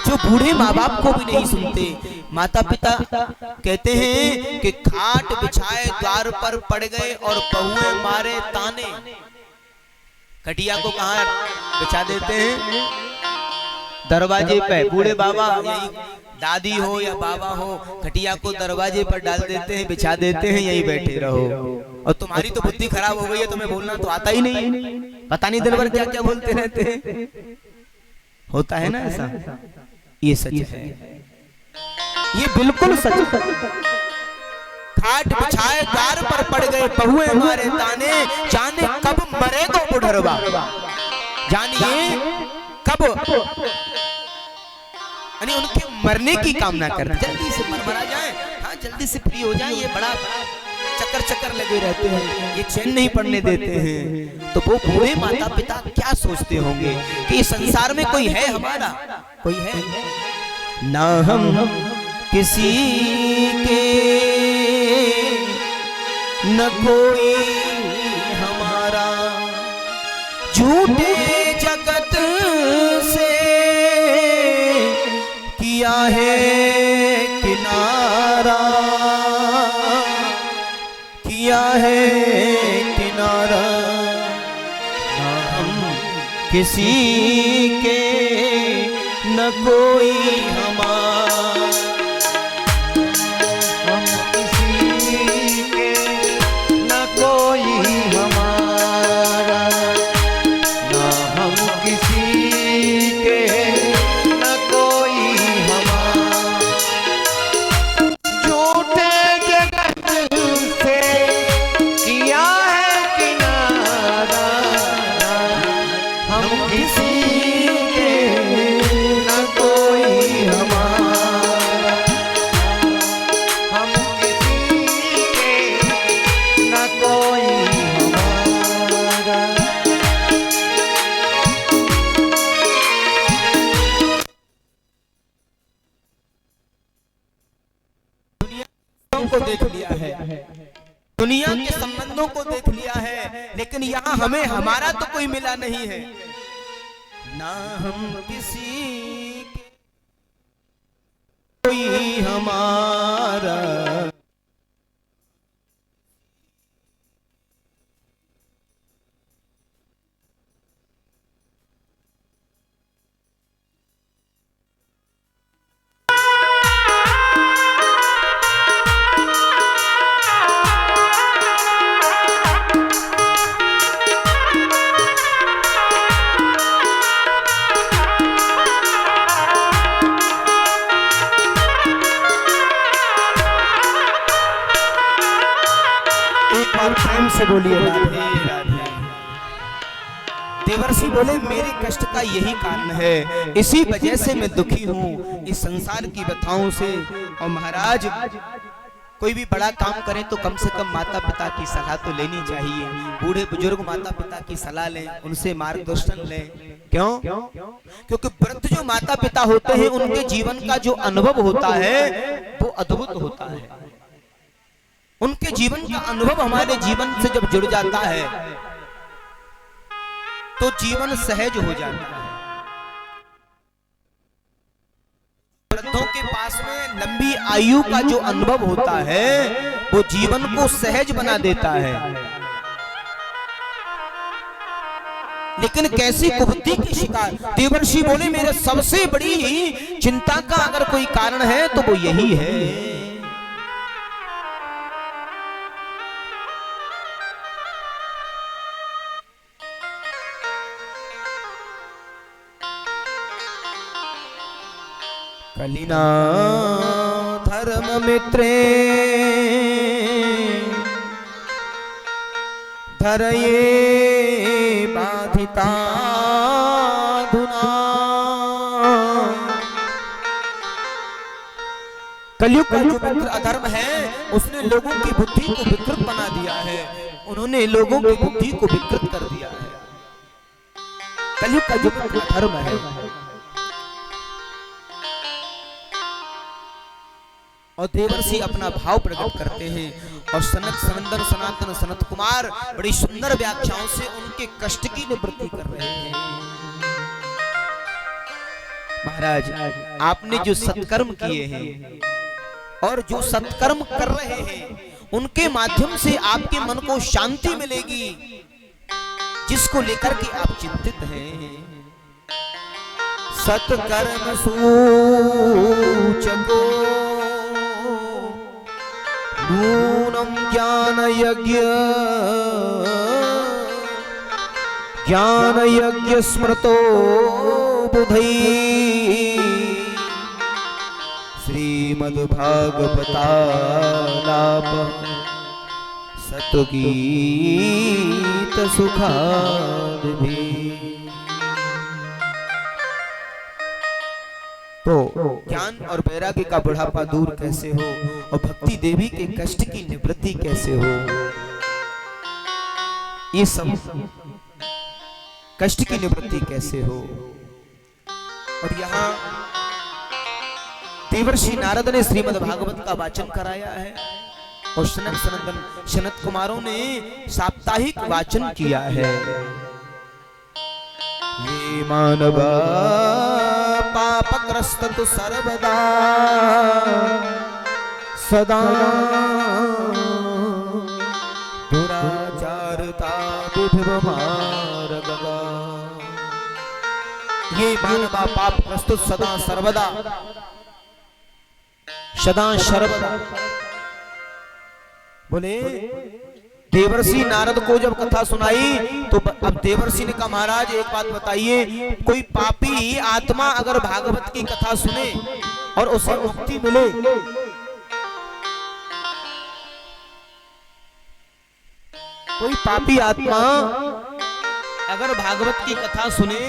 जो बूढ़े माँ बाप को भी नहीं सुनते, माता पिता कहते हैं कि खाट बिछाए द्वार पर पड़ गए और बहुएं मारे ताने। खटिया को कहाँ बिछा देते हैं? दरवाजे पे। बूढ़े बाबा यही दादी हो या बाबा हो, खटिया को दरवाजे पर डाल देते हैं, बिछा देते हैं, यही बैठे रहो। और तुम्हारी तो बुद्धि खराब हो गई है, तुम्हें बोलना तो आता ही नहीं, पता नहीं दिन भर क्या क्या बोलते रहते हैं। होता है ना ऐसा, ये सच है, ये बिल्कुल सच है। खाट बिछाए द्वार पर पड़ गए बहुए मारे ताने, जाने कब मरेगा बुढ़रवा, जानिए कब, यानी उनके मरने की कामना करते, जल्दी से मर जाए, हाँ जल्दी से फ्री हो जाए। ये बड़ा चक्कर लगे रहते हैं, ये चैन नहीं पड़ने देते हैं। तो वो बूढ़े माता पिता क्या सोचते होंगे कि इस संसार में कोई है हमारा, कोई है ना, हम किसी के न कोई हमारा, झूठे जगत से किया है किनारा, किया है किनारा, ना हम किसी के न कोई हमारा, हम किसी के न कोई हमारा, ना हम किसी के न कोई हमारा, झूठे जगत से किया है किनारा, हम किसी के न कोई हमारा, हम किसी के न कोई हमारा। को देख लिया है, दुनिया के संबंधों को देख लिया है, लेकिन यहाँ हमें हमारा तो कोई मिला नहीं है, ना हम किसी के कोई हमारा। प्रेम से बोलिए राधे राधे। देवर्षि बोले मेरे कष्ट का यही कारण है, इसी वजह से मैं दुखी हूँ इस संसार की व्यथाओं से। और महाराज कोई भी बड़ा काम करें तो कम से कम माता पिता की सलाह तो लेनी चाहिए। बूढ़े बुजुर्ग माता पिता की सलाह लें, उनसे मार्गदर्शन लें। क्यों? क्योंकि वृद्ध जो माता पिता होते हैं उनके जीवन का जो अनुभव होता है वो अद्भुत होता है। उनके जीवन का अनुभव हमारे जीवन से जब जुड़ जाता है तो जीवन सहज हो जाता है। वृद्धों के पास में लंबी आयु का जो अनुभव होता है वो जीवन को सहज बना देता है। लेकिन कैसी कुबुद्धि की शिकार। देवर्षि बोले मेरे सबसे बड़ी चिंता का अगर कोई कारण है तो वो यही है। कलिना धर्म मित्रे धरये बाधिता धुना। कलयुग का जो मित्र अधर्म है उसने लोगों की बुद्धि को विकृत बना दिया है। उन्होंने लोगों की बुद्धि को विकृत कर दिया है। कलयुग का जो मित्र अधर्म है। और देवर्षि अपना भाव प्रकट करते हैं और सनक सनंदन सनातन सनत कुमार बड़ी सुंदर व्याख्याओं से उनके कष्ट की निवृत्ति कर रहे हैं। महाराज आपने जो सत्कर्म किए हैं और जो सत्कर्म कर रहे हैं उनके माध्यम से आपके मन को शांति मिलेगी, जिसको लेकर के आप चिंतित हैं। सत्कर्म सूचक नाम ज्ञान यज्ञ स्मृतो बुधै श्रीमद्भागवतालाप सतगीत सुखादि। तो ज्ञान और वैराग्य का बुढ़ापा दूर कैसे हो और भक्ति देवी के कष्ट की निवृत्ति कैसे हो, ये सब कष्ट की निवृत्ति कैसे हो। और यहाँ देवर्षि नारद ने श्रीमद् भागवत का वाचन कराया है और सनक सनंदन सनत कुमारों ने साप्ताहिक वाचन किया है। ये मानव पापग्रस्त तो सर्वदा सदा दुराचारता विभवमार्गगा। ये मानव पापग्रस्त सदा सर्वदा सदा सर्वदा। बोले देवर्षि नारद को जब कथा सुनाई तो अब देवर्षि ने कहा महाराज एक बात बताइए, कोई पापी आत्मा अगर भागवत की कथा सुने और उसे मुक्ति मिले, कोई पापी आत्मा अगर भागवत की कथा सुने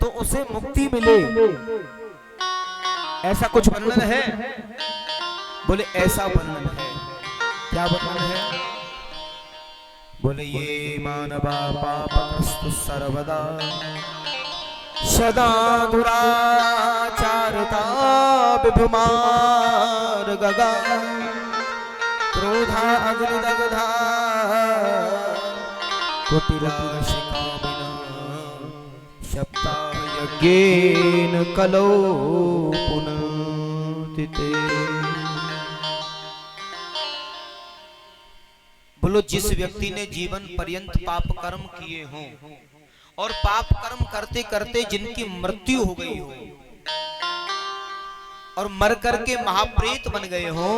तो उसे मुक्ति मिले, ऐसा कुछ वर्णन है? बोले ऐसा वर्णन है। क्या वर्णन है? बोले ये मानवा पापग्रस्त सर्वदा सदा दुराचारता विभुमार्गगा क्रोधा अग्निदग्धा कुटिला शिखामिना शब्दा यज्ञेन कलो पुनतिते। बोलो जिस व्यक्ति ने जीवन पर्यंत पाप कर्म किए हों और पाप कर्म करते करते जिनकी मृत्यु हो गई हो और मर करके महाप्रेत बन गए हों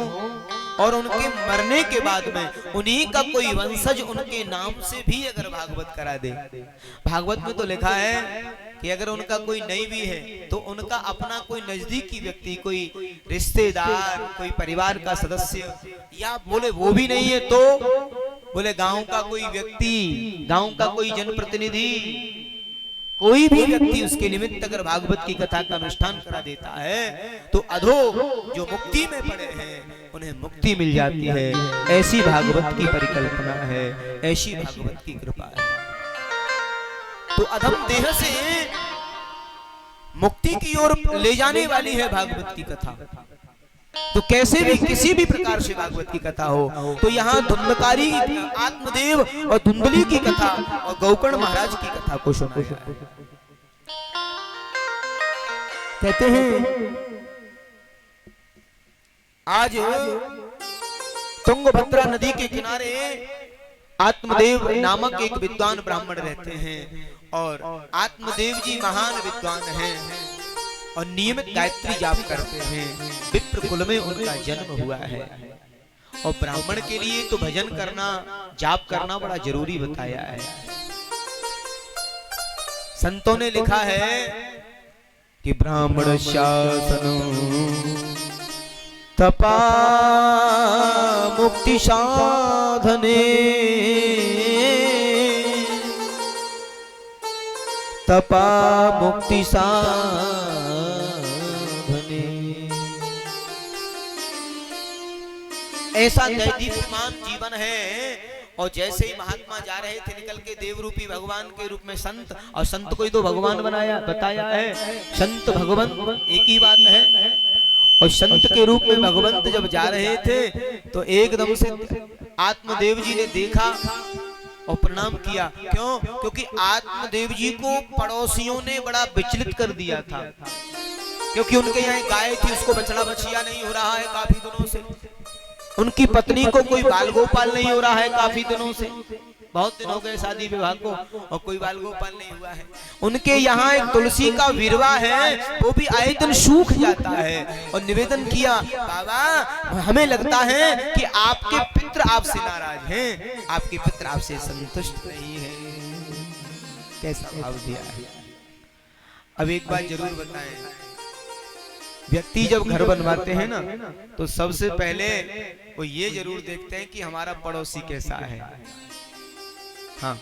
और उनके मरने के बाद में उन्हीं का कोई वंशज उनके नाम से भी अगर भागवत करा दे, भागवत में तो लिखा है कि अगर उनका कोई नहीं भी है तो उनका अपना कोई नजदीकी व्यक्ति, कोई रिश्तेदार, कोई परिवार का सदस्य या बोले वो भी नहीं है तो बोले गांव का कोई व्यक्ति, गांव का कोई जनप्रतिनिधि, कोई भी व्यक्ति उसके निमित्त अगर भागवत की कथा का अनुष्ठान करा देता है तो अधो जो मुक्ति में पड़े हैं उन्हें मुक्ति मिल जाती है। ऐसी भागवत की परिकल्पना है, ऐसी भागवत की कृपा है। तो अधम देह से मुक्ति की ओर ले जाने वाली है भागवत की कथा। तो कैसे भी किसी भी प्रकार से भागवत की कथा हो, तो यहाँ धुंधकारी आत्मदेव और धुंधली की कथा और गौकर्ण महाराज की कथा को सुनाया है। कहते हैं आज तुंगभद्रा नदी के किनारे आत्मदेव नामक एक विद्वान ब्राह्मण रहते हैं और आत्मदेव जी महान विद्वान हैं और नियमित गायत्री जाप करते हैं। विप्र कुल में उनका जन्म हुआ है और ब्राह्मण के लिए तो भजन करना, जाप करना बड़ा जरूरी बताया है। संतों ने लिखा है कि ब्राह्मण शासन तपा मुक्ति साधने तपा मुक्ति साधने। ऐसा दैदीप्यमान जीवन है। और जैसे ही महात्मा जा रहे थे निकल के देवरूपी भगवान के रूप में संत, और संत को ही तो भगवान बनाया बताया है, संत भगवान एक ही बात है। और संत के रूप में भगवंत जब जा रहे थे तो एकदम से आत्मदेव जी ने देखा और प्रणाम किया। क्यों? क्योंकि आत्मदेव जी को पड़ोसियों ने बड़ा विचलित कर दिया था, क्योंकि उनके यहाँ गाय थी, उसको बछड़ा बछिया नहीं हो रहा है काफी दिनों से। उनकी पत्नी को कोई बाल गोपाल नहीं हो रहा है काफी दिनों से। बहुत दिन हो गए शादी विवाह को और कोई बाल गोपाल नहीं हुआ है। उनके यहाँ एक तुलसी का विरवा है, वो भी आए दिन सूख जाता है। और निवेदन किया, बाबा हमें लगता है कि आपके पितृ आपसे नाराज हैं, आपके पितृ आपसे संतुष्ट नहीं है। कैसा भाव दिया है। अब एक बात जरूर बताएं, व्यक्ति जब घर बनवाते हैं ना तो सबसे पहले वो ये जरूर देखते हैं कि हमारा पड़ोसी कैसा है। हाँ,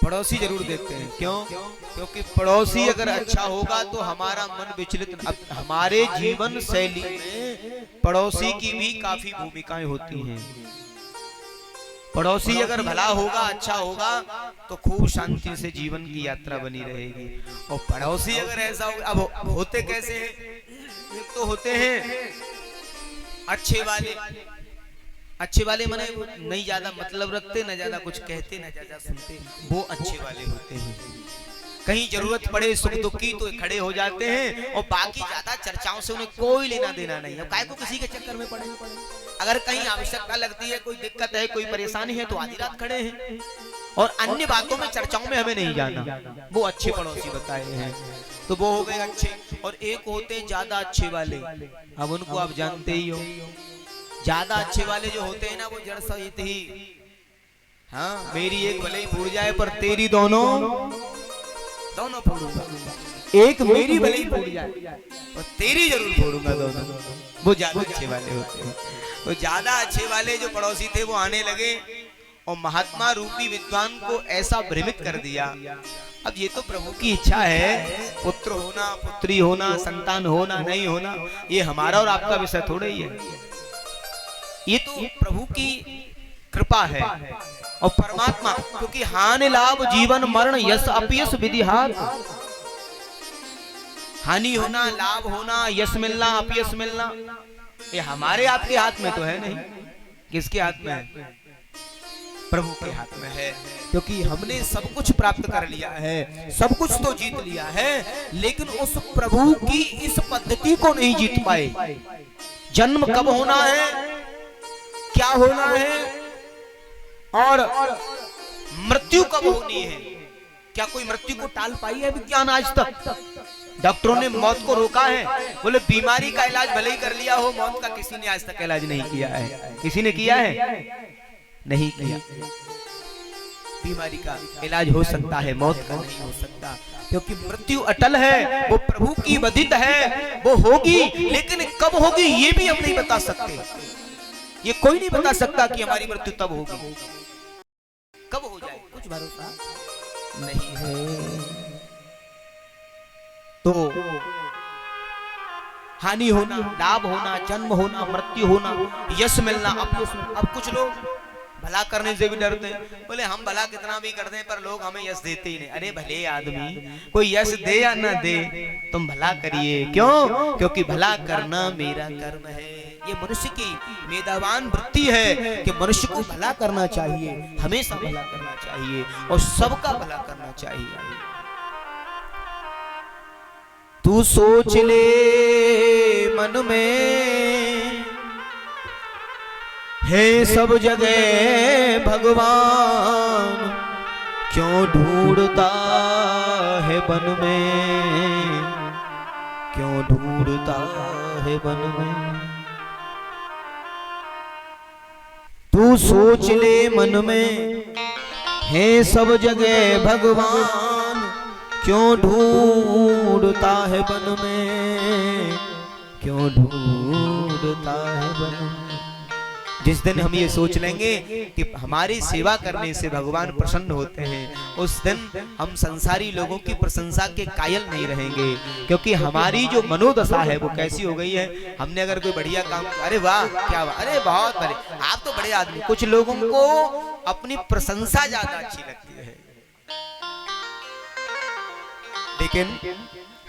पड़ोसी जरूर देखते हैं। क्यों? क्योंकि पड़ोसी अगर अच्छा होगा तो हमारा मन विचलित। अब हमारे जीवन शैली में पड़ोसी की भी काफी भूमिकाएं होती हैं। पड़ोसी अगर भला होगा, अच्छा होगा तो खूब शांति से जीवन की यात्रा बनी रहेगी। और पड़ोसी अगर ऐसा होगा, अब होते कैसे हैं? एक तो होते हैं अच्छे वाले, अच्छे वाले माने नहीं ज्यादा मतलब रखते, न ज्यादा कुछ कहते, न ज्यादा सुनते, वो अच्छे वाले होते हैं। कहीं जरूरत पड़े सुख दुख की तो खड़े हो जाते हैं और बाकी ज्यादा चर्चाओं से उन्हें कोई लेना देना नहीं। अब काय को किसी के चक्कर में पड़े। अगर कहीं आवश्यकता लगती है, कोई दिक्कत है, कोई परेशानी है तो आधी रात खड़े हैं। और अन्य बातों में चर्चाओं में हमें नहीं जाना। वो अच्छे पड़ोसी बताए हैं। तो वो हो गए अच्छे। और एक होते ज्यादा अच्छे वाले, अब उनको आप जानते ही हो। ज्यादा अच्छे वाले जो होते हैं ना, वो जड़ सहित ही, हाँ मेरी एक भले ही फूट जाए पर तेरी दोनों फोड़ूंगा। एक मेरी भले ही फूट जाए और तेरी जरूर फोड़ूंगा दोनों। वो ज्यादा अच्छे वाले होते हैं। वो ज्यादा अच्छे वाले जो पड़ोसी थे वो आने लगे और महात्मा रूपी विद्वान को ऐसा भ्रमित कर दिया। अब ये तो प्रभु की इच्छा है, पुत्र होना, पुत्री होना, संतान होना, नहीं होना, ये हमारा और आपका विषय थोड़ा ही है। ये तो प्रभु की कृपा है। और परमात्मा, क्योंकि हानि लाभ जीवन मरण यश अपयश विधि हाथ। हानि होना, लाभ होना, यश मिलना, अपयश मिलना, ये हमारे आपके हाथ में तो है नहीं। किसके हाथ में है? प्रभु के हाथ में है। क्योंकि हमने सब कुछ प्राप्त कर लिया है, सब कुछ तो जीत लिया है, लेकिन उस प्रभु की इस पद्धति को नहीं जीत पाए। जन्म कब होना है, क्या होना है और मृत्यु कब होनी है, क्या कोई मृत्यु को टाल पाई है विज्ञान आज तक? डॉक्टरों ने मौत को रोका है। बोले बीमारी का इलाज भले ही कर लिया हो, मौत का किसी ने आज तक इलाज नहीं किया है। किसी ने किया है? नहीं किया। बीमारी का इलाज हो सकता है, मौत का नहीं हो सकता। क्योंकि मृत्यु अटल है, वो प्रभु की वधित है, वो होगी, लेकिन कब होगी ये भी हम नहीं बता सकते। ये कोई नहीं बता सकता कि हमारी मृत्यु तब होगी, कब हो जाए, कुछ भरोसा नहीं है। तो हानि होना, लाभ होना, जन्म होना, मृत्यु होना, यश मिलना, अपयश मिलना। अब कुछ लोग भला करने से भी डरते हैं। बोले हम भला कितना भी करते हैं पर लोग हमें यश देते ही नहीं। अरे भले आदमी, कोई यश दे या ना दे, तुम भला करिए। क्यों? क्योंकि भला करना मेरा कर्म है। ये मनुष्य की मेधावान वृत्ति है कि मनुष्य को भला करना चाहिए, हमेशा भला करना चाहिए और सबका भला करना चाहिए। तू सोच ले मन में, है सब जगह भगवान, क्यों ढूंढता है बन में, क्यों ढूंढता है बन में। तू सोच ले मन में, है सब जगह भगवान, क्यों ढूंढता है बन में, क्यों ढूंढता है बन में। जिस दिन हम ये सोच लेंगे कि हमारी सेवा करने से भगवान प्रसन्न होते हैं, उस दिन हम संसारी लोगों की प्रशंसा के कायल नहीं रहेंगे। क्योंकि हमारी जो मनोदशा है वो कैसी हो गई है। हमने अगर कोई बढ़िया काम, अरे वाह क्या वाह, अरे बहुत बड़े, आप तो बड़े आदमी। कुछ लोगों को अपनी प्रशंसा ज्यादा अच्छी लगती है। लेकिन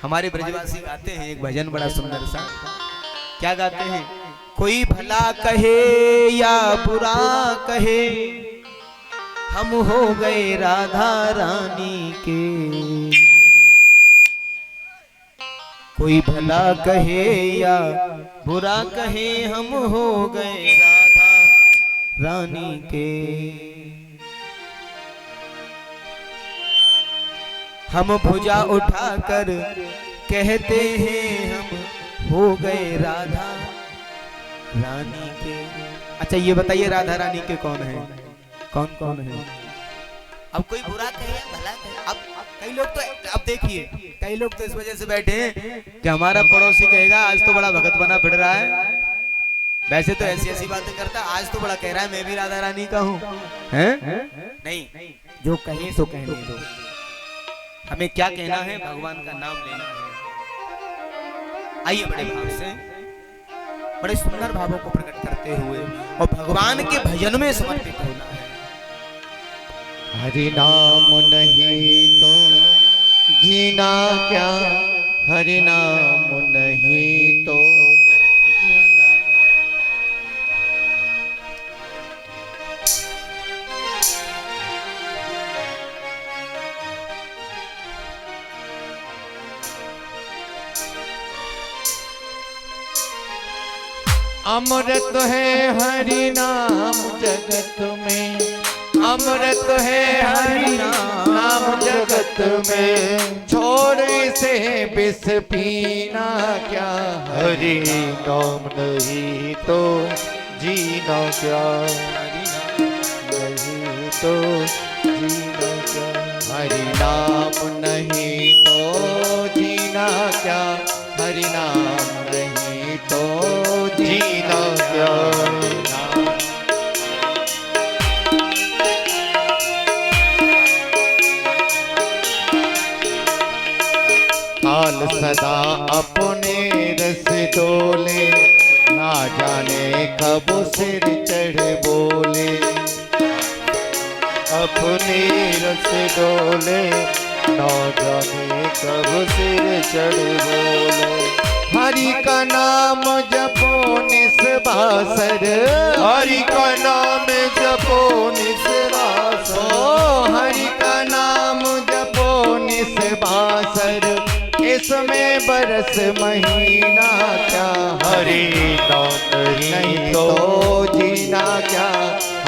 हमारे ब्रजवासी गाते हैं एक भजन बड़ा सुंदर सा। क्या गाते हैं? कोई भला कहे या बुरा कहे, हम हो गए राधा रानी के। कोई भला कहे या बुरा कहे, हम हो गए राधा रानी के। हम भुजा उठाकर कहते हैं हम हो गए राधा रानी के। अच्छा ये बताइए राधा रानी के कौन है, कौन कौन है? अब कोई बुरा कहे या भला कहे, अब कई लोग तो, अब देखिए कई लोग तो इस वजह से बैठे हैं कि हमारा पड़ोसी कहेगा आज तो बड़ा भगत बना फिर रहा है। वैसे तो ऐसी ऐसी बातें करता, आज तो बड़ा कह रहा है मैं भी राधा रानी का हूँ, हैं? नहीं, जो कहे सो कहने दो। हमें क्या कहना है? भगवान का नाम लेना है। आइए बड़े भाव से, बड़े सुंदर भावों को प्रकट करते हुए और भगवान के भजन में समर्पित होना है। हरि नाम नहीं तो जीना क्या, हरि नाम नहीं तो जीना। अमृत है हरि नाम जगत में, अमृत है हरि नाम जगत में, छोड़ इसे विष पीना क्या, हरि नाम नहीं तो जीना क्या, नहीं तो जीना क्या, हरि नाम नहीं तो जीना क्या, हरि नाम नहीं तो जीना क्या। काल सदा अपने रस डोले, ना जाने कब सिर चढ़ बोले, अपने रस डोले, ना जाने कब सिर चढ़ बोले। हरि का नाम जपो निस्वासर, हरि का नाम जपो निस्वासर, हरि का नाम जपो निस्वासर, इसमें बरस महीना क्या, हरि नाम नहीं तो जीना क्या,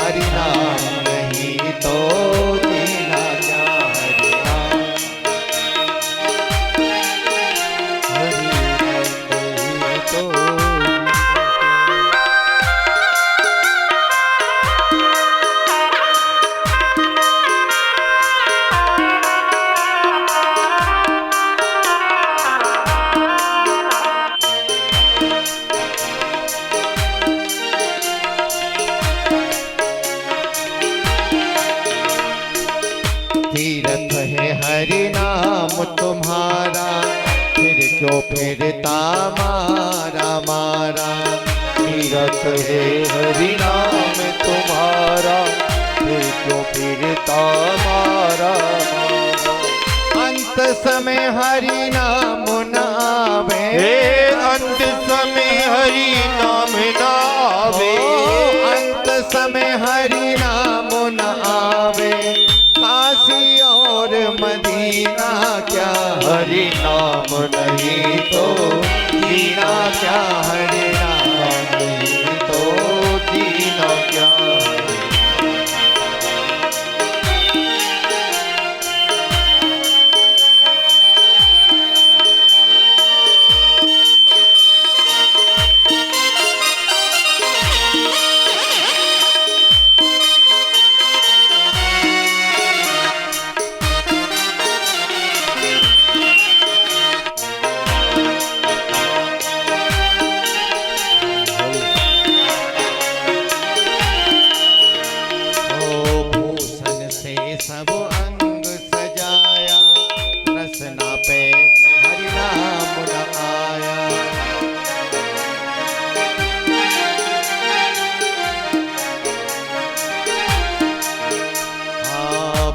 हरि नाम नहीं तो जीना क्या, हरि नाम हरि नाम नहीं तो। तीरथ है हरि नाम तुम्हारा, फिर क्यों फिरता मारा मारा, तीरथ है हरि नाम तुम्हारा, फिर क्यों फिरता मारा मारा। अंत समय हरि नाम न आवे, हे अंत समय हरि नाम न आवे, अंत समय हरि नाम न आवे, काशी और मदीना क्या, हरि नाम नहीं तो जीना क्या, हरि नाम नहीं तो जीना क्या। सब अंग सजाया, रसना पे हरि नाम न आया,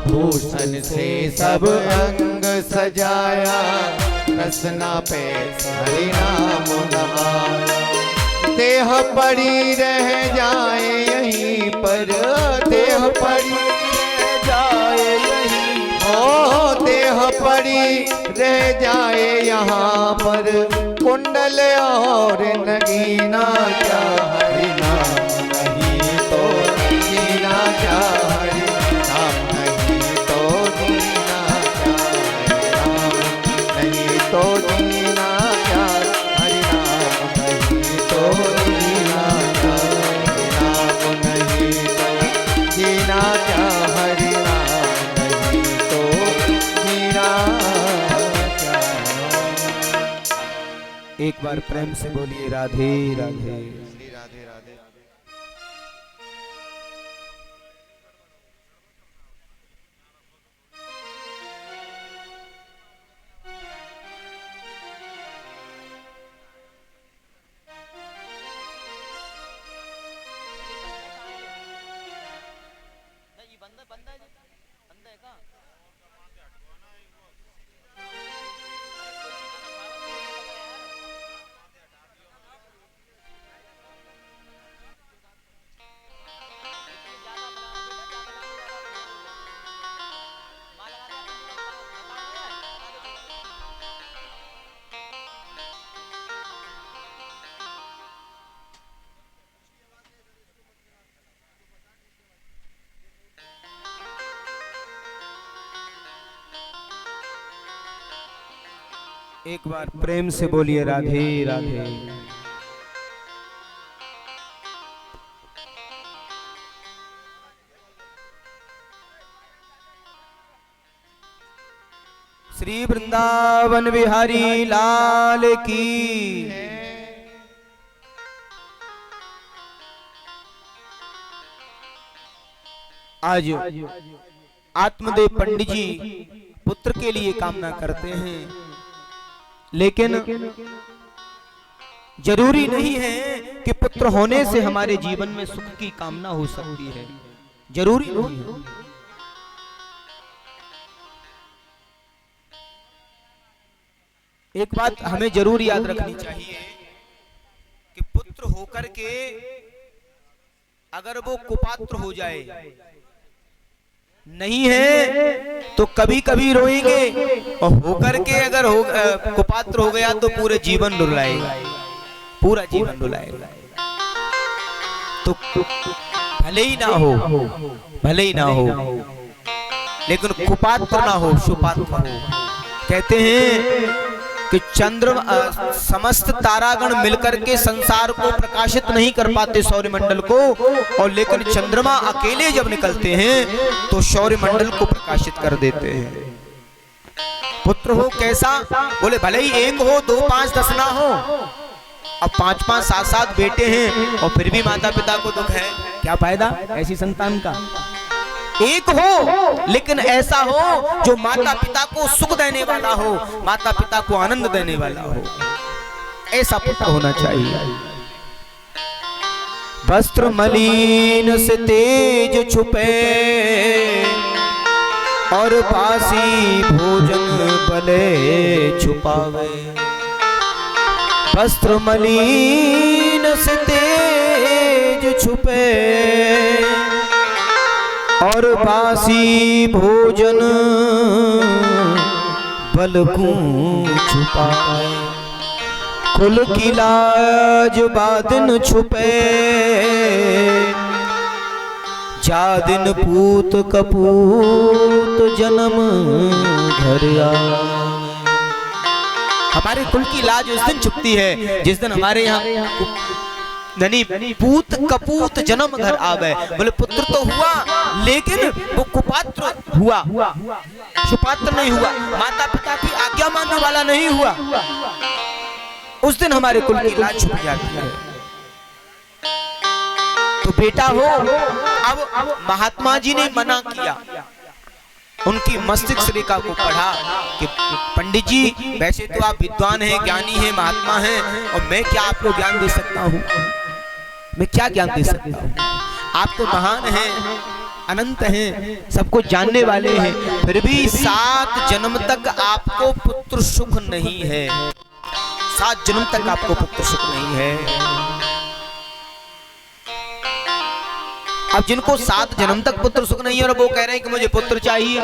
भूषण से सब अंग सजाया, रसना पे हरि नाम न आया, देह पड़ी रह जाए यहीं पर, देह पड़ी जाए यहीं, ओ देह पड़ी रह जाए यहाँ पर, कुंडल और नगीना क्या, हरि नाम नहीं तो जीना क्या, हरि नाम नहीं तो जीना क्या, एक बार प्रेम से बोलिए राधे राधे। श्री राधे राधे। एक बार प्रेम से बोलिए राधे राधे। श्री वृंदावन बिहारी लाल की। आज आत्मदेव पंडित जी पुत्र के लिए कामना करते हैं, लेकिन जरूरी नहीं है कि पुत्र होने से हमारे जीवन में सुख की कामना हो सकती है, जरूरी नहीं है। एक बात हमें जरूर याद रखनी चाहिए कि पुत्र होकर के अगर वो कुपात्र हो जाए, नहीं है तो कभी कभी रोएंगे, और होकर के अगर कुपात्र हो गया तो पूरे जीवन रुलाएगा, पूरा जीवन रुलाएगा। तो भले ही ना हो, भले ही ना हो, लेकिन कुपात्र ना हो, सुपात्र हो। कहते हैं कि समस्त तारागण मिलकर के संसार को प्रकाशित नहीं कर पाते, सौरमंडल को, और लेकिन चंद्रमा अकेले जब निकलते हैं तो सौरमंडल को प्रकाशित कर देते हैं। पुत्र हो कैसा, बोले भले ही एक हो, 2, 5, 10 ना हो, अब 5, 5, 7, 7 बेटे हैं और फिर भी माता पिता को दुख है, क्या फायदा ऐसी संतान का। एक हो लेकिन ऐसा हो जो माता पिता को सुख देने वाला हो, माता पिता को आनंद देने वाला हो, ऐसा पुत्र होना चाहिए। वस्त्र मलिन से तेज छुपे और बासी भोजन भले छुपावे। वस्त्र मलिन से तेज छुपे और बासी भोजन बलकूं छुपाए। कुल की लाज बादिन छुपे, जादिन पूत कपूत जन्म घर आए। हमारे कुल की लाज उस दिन छुपती है जिस दिन हमारे यहाँ नहीं पूत कपूत जन्म घर आ गए। बोले पुत्र तो हुआ लेकिन वो कुपात्र हुआ, सुपात्र नहीं हुआ, माता पिता की आज्ञा मानने वाला नहीं हुआ। उस दिन हमारे कुल की लाज छुप जाती है। तो बेटा हो, अब महात्मा जी ने मना किया, उनकी मस्तिष्क रेखा को पढ़ा कि पंडित जी वैसे तो आप विद्वान हैं, ज्ञानी हैं, महात्मा हैं, और मैं क्या आपको ज्ञान दे सकता हूँ, मैं क्या ज्ञान दे सकता हूँ। आप तो महान हैं, अनंत हैं, सबको जानने वाले हैं, फिर भी 7 जन्म तक आपको पुत्र सुख नहीं है, 7 जन्म तक आपको पुत्र सुख नहीं है। अब जिनको 7 जन्म तक पुत्र सुख नहीं है और वो कह रहे हैं कि मुझे पुत्र चाहिए,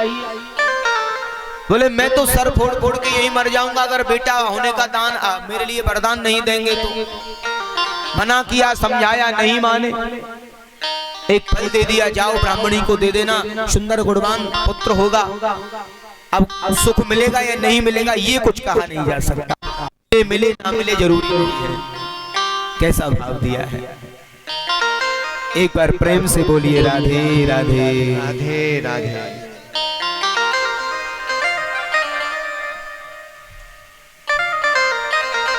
बोले मैं तो सर फोड़ फोड़ के यही मर जाऊंगा अगर बेटा होने का दान मेरे लिए वरदान नहीं देंगे तो। मना किया, समझाया, नहीं माने। एक फल दे दिया, जाओ ब्राह्मणी को दे देना, सुंदर गुणवान पुत्र होगा। अब सुख मिलेगा या नहीं मिलेगा ये कुछ कहा नहीं जा सकता, मिले ना मिले जरूरी नहीं है। कैसा भाव दिया है। एक बार प्रेम से बोलिए राधे राधे राधे राधे।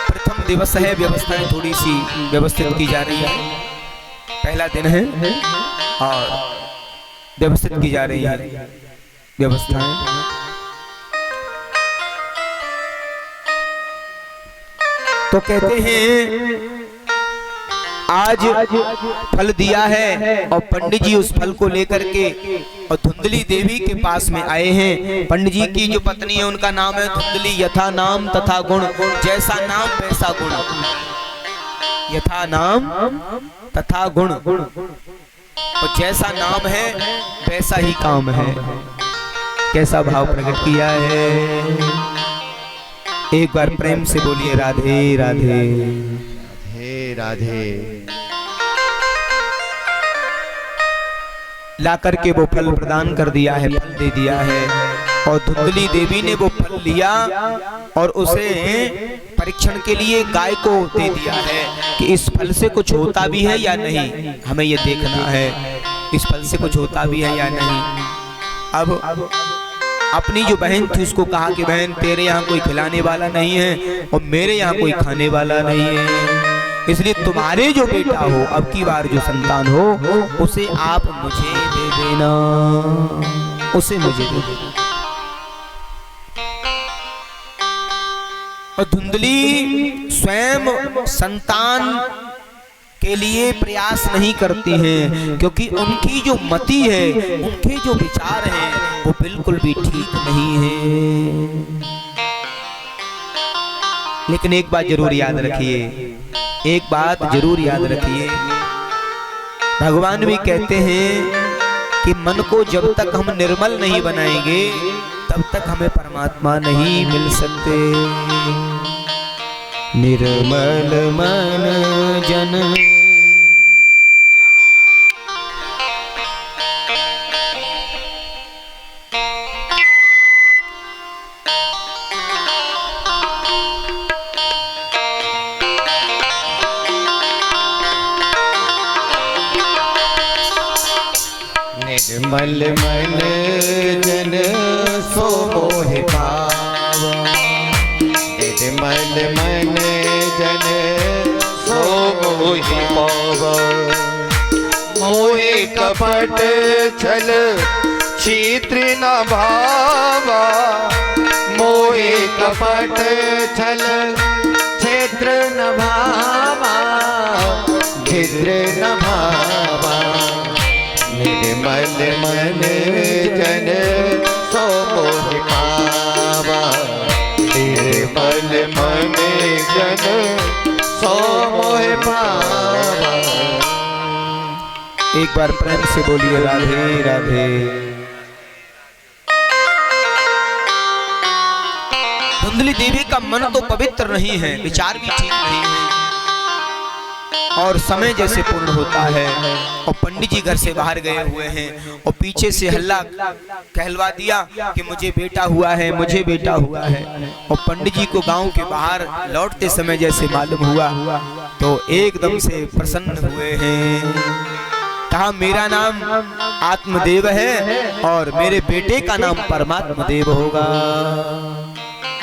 प्रथम दिवस है, व्यवस्थाएं थोड़ी सी व्यवस्थित की जा रही है। पहला दिन है और व्यवस्थित की जा रही है व्यवस्थाएं। तो कहते हैं आज फल दिया है और पंडित जी उस फल को लेकर के और धुंधली देवी के पास में आए हैं। पंडित जी की जो पत्नी है उनका नाम है धुंधली। यथा नाम तथा गुण, जैसा नाम वैसा गुण। यथा नाम तथा गुण, और जैसा नाम है वैसा ही काम है। कैसा भाव प्रकट किया है, एक बार प्रेम से बोलिए राधे राधे। हे राधे। ला करके वो फल प्रदान कर दिया है, फल दे दिया है। और धुंधली देवी ने वो फल लिया और उसे परीक्षण के लिए गाय को दे दिया है कि इस फल से कुछ होता भी है या नहीं, हमें ये देखना है इस फल से कुछ होता भी है या नहीं। अब अपनी जो बहन थी उसको कहा कि बहन तेरे यहाँ कोई खिलाने वाला नहीं है और मेरे यहाँ कोई खाने वाला नहीं है, इसलिए तुम्हारे जो बेटा हो, अब की बार जो संतान हो, उसे आप मुझे दे देना, उसे मुझे दे देना। और धुंधली स्वयं संतान के लिए प्रयास नहीं करती हैं, क्योंकि उनकी जो मति है, उनके जो विचार हैं, वो बिल्कुल भी ठीक नहीं है। लेकिन एक बात जरूर याद रखिए, एक बात जरूर याद रखिए, भगवान भी कहते हैं कि मन को जब तक हम निर्मल नहीं बनाएंगे तब तक हमें परमात्मा नहीं मिल सकते। निर्मल मन जन निर्मल मन जन सो मोहि पावा। निर्मल मन जन सो मोहि पावा। मोहे कपट छल छिद्र न भावा। मोहे कपट छल छिद्र न भावा। छिद्र न भावा। निर्मल मन जन सो मोहि पावा। निर्मल मन जन सो मोहि पावा। एक बार प्रेम से बोलिए राधे राधे। धुंधली देवी का मन तो पवित्र नहीं है, विचार भी ठीक नहीं है, और समय जैसे पूर्ण होता है और पंडित जी घर से बाहर गए हुए हैं और पीछे से हल्ला कहलवा दिया कि मुझे बेटा हुआ है, मुझे बेटा हुआ है। और पंडित जी को गांव के बाहर लौटते समय जैसे मालूम हुआ तो एकदम से प्रसन्न हुए हैं। कहा मेरा नाम आत्मदेव है और मेरे बेटे का नाम परमात्मा देव होगा।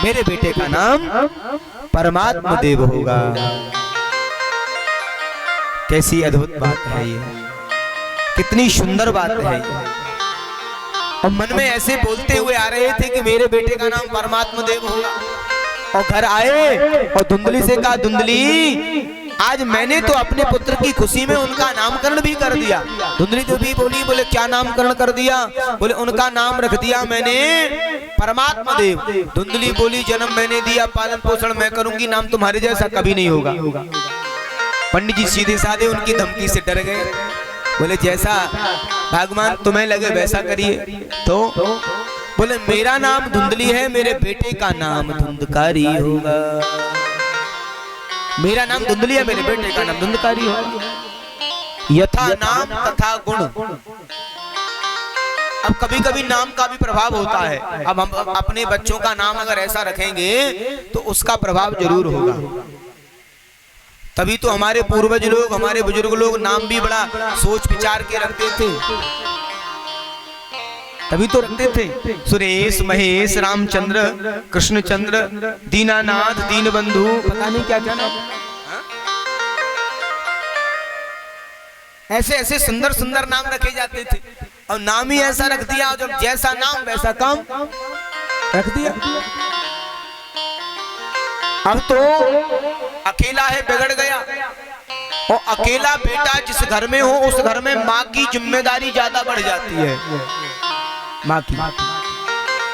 मेरे बेटे का नाम परमात्मा देव होगा। कैसी अद्भुत बात है ये, कितनी सुंदर बात है ये। और मन में ऐसे बोलते हुए आ रहे थे कि मेरे बेटे का नाम परमात्मा देव होगा। और घर आए और धुंधली से कहा धुंधली आज मैंने तो अपने पुत्र की खुशी में उनका नामकरण भी कर दिया। धुंधली तो भी बोली, बोले क्या नामकरण कर दिया? बोले उनका नाम रख दिया मैंने परमात्मा देव। धुंधली बोली जन्म मैंने दिया, पालन पोषण मैं करूंगी, नाम तुम्हारे जैसा कभी नहीं होगा। पंडित जी सीधे साधे उनकी धमकी से डर गए, बोले जैसा भगवान तुम्हें लगे वैसा करिए। तो बोले मेरा नाम धुंधली है, मेरे बेटे का नाम धुंधकारी होगा। मेरा नाम धुंधली है, मेरे बेटे का नाम धुंधकारी होगा। यथा नाम तथा गुण। अब कभी कभी नाम का भी प्रभाव होता है। अब हम अपने बच्चों का नाम अगर ऐसा रखेंगे तो उसका प्रभाव जरूर होगा। तभी तो हमारे पूर्वज लोग, हमारे बुजुर्ग लोग नाम भी बड़ा सोच विचार के रखते थे। तभी तो रखते थे सुरेश महेश रामचंद्र कृष्णचंद्र दीनानाथ दीनबंधु, पता नहीं क्या क्या नाम, ऐसे ऐसे सुंदर सुंदर नाम रखे जाते थे। और नाम ही ऐसा रख दिया, जब जैसा नाम वैसा काम रख दिया। अब तो अकेला है बिगड़ गया, और अकेला बेटा जिस घर में हो उस घर में माँ की जिम्मेदारी ज्यादा बढ़ जाती है, माँ की,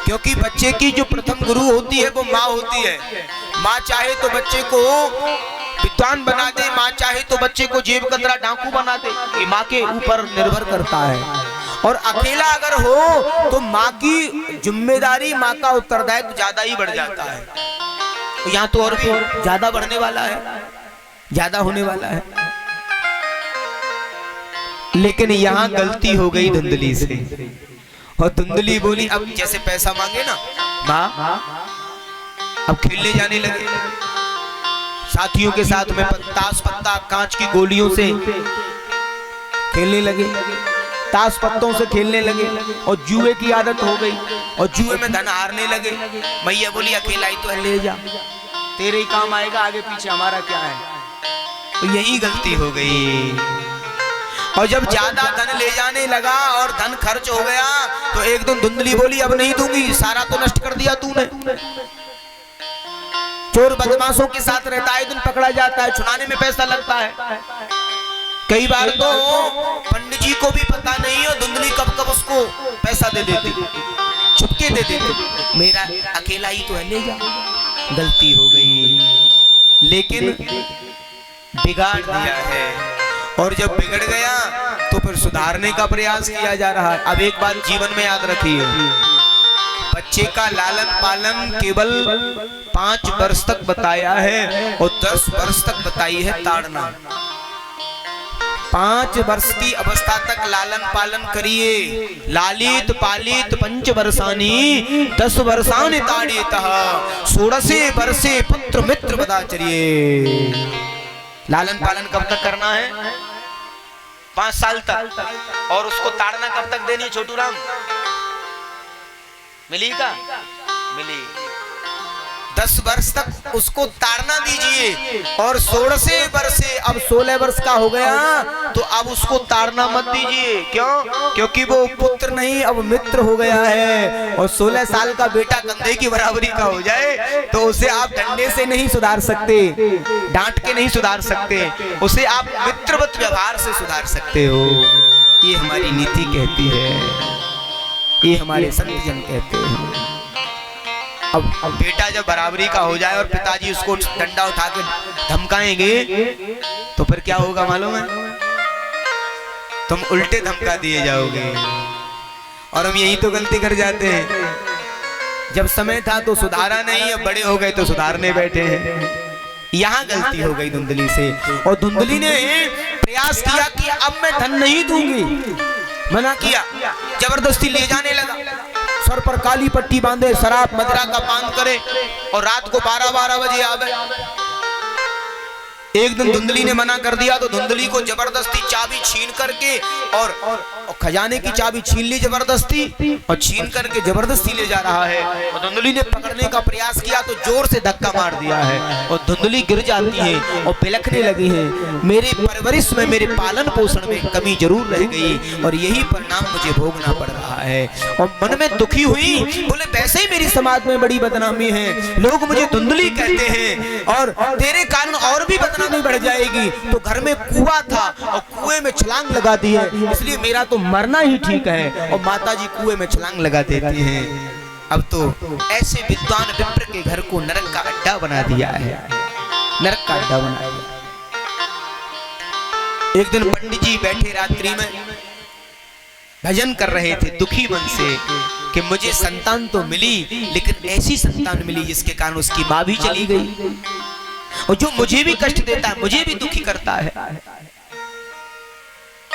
क्योंकि बच्चे की जो प्रथम गुरु होती है वो माँ होती है। माँ चाहे तो बच्चे को विद्वान बना दे, माँ चाहे तो बच्चे को जेब कतरा डाकू बना दे, ये माँ के ऊपर निर्भर करता है। और अकेला अगर हो तो माँ की जिम्मेदारी, माँ का उत्तरदायित्व ज्यादा ही बढ़ जाता है। तो यहाँ तो और भी ज्यादा बढ़ने वाला है, ज्यादा होने वाला है। लेकिन यहाँ गलती हो गई धुंधली से, और धुंधली बोली, अब जैसे पैसा मांगे ना माँ, अब खेलने जाने लगे साथियों के साथ में, ताश पत्ता कांच की गोलियों से खेलने लगे, ताश पत्तों से खेलने लगे, और जुए की आदत हो गई, और जुए में धन हारने लगे। मैया बोली अकेला ही तो है, ले जा, तेरे ही काम आएगा, आगे पीछे हमारा क्या है। तो यही गलती हो गई। और जब ज्यादा धन ले जाने लगा और धन खर्च हो गया, तो एक दिन धुंधली बोली अब नहीं दूंगी, सारा तो नष्ट कर दिया तूने। चोर बदमाशों के साथ रहता है, दिन पकड़ा जाता है, छुड़ाने में पैसा लगता है। कई बार तो पंडित जी को भी पता नहीं हो, धुंधली कब कब उसको पैसा दे देती, छुपके दे देती, मेरा अकेला ही तो है, ले जा। गलती हो गई, लेकिन बिगाड़ दिया है। और जब बिगड़ गया तो फिर सुधारने का प्रयास किया जा रहा है। अब एक बात जीवन में याद रखिए, बच्चे का लालन पालन केवल 5 वर्ष तक बताया है, और 10 वर्ष तक बताई है ताड़ना। 5 वर्ष की अवस्था तक लालन पालन करिए, लालित पालित 5 वर्षानी 10 वर्षानि ताड़यतः 16 वर्षे पुत्र मित्र बदाचर्ये। लालन पालन कब तक करना है? 5 साल तक। और उसको ताड़ना कब तक देनी है छोटू राम? मिली का? मिली। 10 वर्ष तक उसको ताड़ना दीजिए, और 16 वर्ष से, अब 16 वर्ष का हो गया तो अब उसको ताड़ना मत दीजिए। क्यों? क्योंकि वो पुत्र नहीं अब मित्र हो गया है। और 16 साल का बेटा कंधे की बराबरी का हो जाए तो उसे आप डंडे से नहीं सुधार सकते, डांट के नहीं सुधार सकते, उसे आप मित्रवत व्यवहार से सुधार सकते हो। ये हमारी नीति कहती है, ये हमारे संत जन कहते हैं। अब बेटा जब बराबरी का हो जाए और पिताजी उसको डंडा उठा के धमकाएंगे तो फिर क्या होगा मालूम है? तुम उल्टे धमका दिए जाओगे। और हम यही तो गलती कर जाते हैं, जब समय था तो सुधारा नहीं, अब बड़े हो गए तो सुधारने बैठे हैं। यहाँ गलती हो गई धुंधली से। और धुंधली ने प्रयास किया कि अब मैं धन नहीं दूंगी, मना किया, जबरदस्ती ले जाने लगा, सर पर काली पट्टी बांधे, शराब मदिरा का पान करे, और रात को 12-12 बजे आवे। एक दिन धुंधली ने मना कर दिया तो धुंधली को जबरदस्ती चाबी छीन करके और खजाने की चाबी छीन ली जबरदस्ती, और छीन करके जबरदस्ती ले जा रहा है। और धुंधली ने पकड़ने का प्रयास किया तो जोर से धक्का मार दिया है, और धुंधली गिर जाती है और बिलखने लगी है। मेरे परवरिश में, मेरे पालन पोषण में कमी जरूर रह गई, और यही परिणाम मुझे भोगना पड़ रहा है। और मन में दुखी हुई, बोले वैसे ही मेरी समाज में बड़ी बदनामी है, लोग मुझे धुंधली कहते हैं, और तेरे कारण और भी बदनामी बढ़ जाएगी। तो घर में कुआं था और कुएं में छलांग लगा दी है, इसलिए मेरा तो मरना ही ठीक है। और माताजी कुएं में छलांग लगा देती हैं। अब तो ऐसे विद्वान विप्र के घर को नरक का अड्डा बना दिया है, नरक का अड्डा बना दिया। एक दिन पंडित जी बैठे रात्रि में भजन कर रहे थे दुखी मन से कि मुझे संतान तो मिली, लेकिन ऐसी संतान मिली जिसके कारण उसकी माँ भी चली गई, और जो मुझे भी कष्ट देता है, मुझे भी दुखी करता है।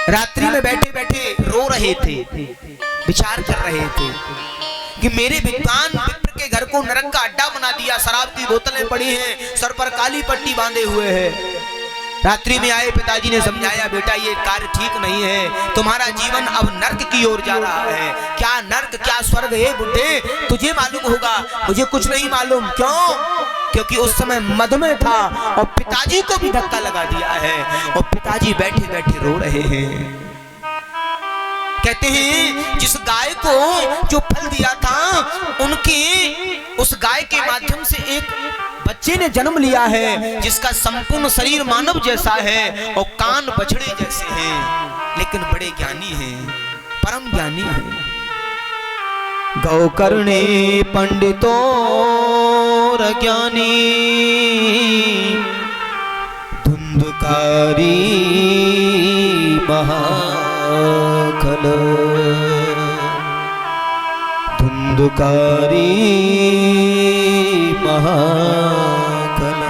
रात्रि में बैठे बैठे रो रहे थे, विचार कर रहे थे कि मेरे विद्वान विप्र के घर को नरक का अड्डा बना दिया, शराब की बोतलें पड़ी हैं, सर पर काली पट्टी बांधे हुए हैं, रात्रि में आए, पिताजी ने समझाया, बेटा ये कार्य ठीक नहीं है, तुम्हारा जीवन अब नर्क की ओर जा रहा है। क्या नर्क क्या स्वर्ग है बुढ़े, तुझे मालूम होगा, मुझे कुछ नहीं मालूम। क्यों? क्योंकि उस समय मद में था और पिताजी को भी धक्का लगा दिया है और पिताजी बैठे बैठे रो रहे हैं। कहते हैं जिस गाय को जो फल दिया था, उनकी उस गाय के माध्यम से एक बच्चे ने जन्म लिया है, जिसका संपूर्ण शरीर मानव जैसा है और कान बछड़े जैसे हैं, लेकिन बड़े ज्ञानी हैं, परम ज्ञानी हैं। गौकर्णे पंडितों ज्ञानी धुंधकारी महाखल, धुंधकारी महाखल।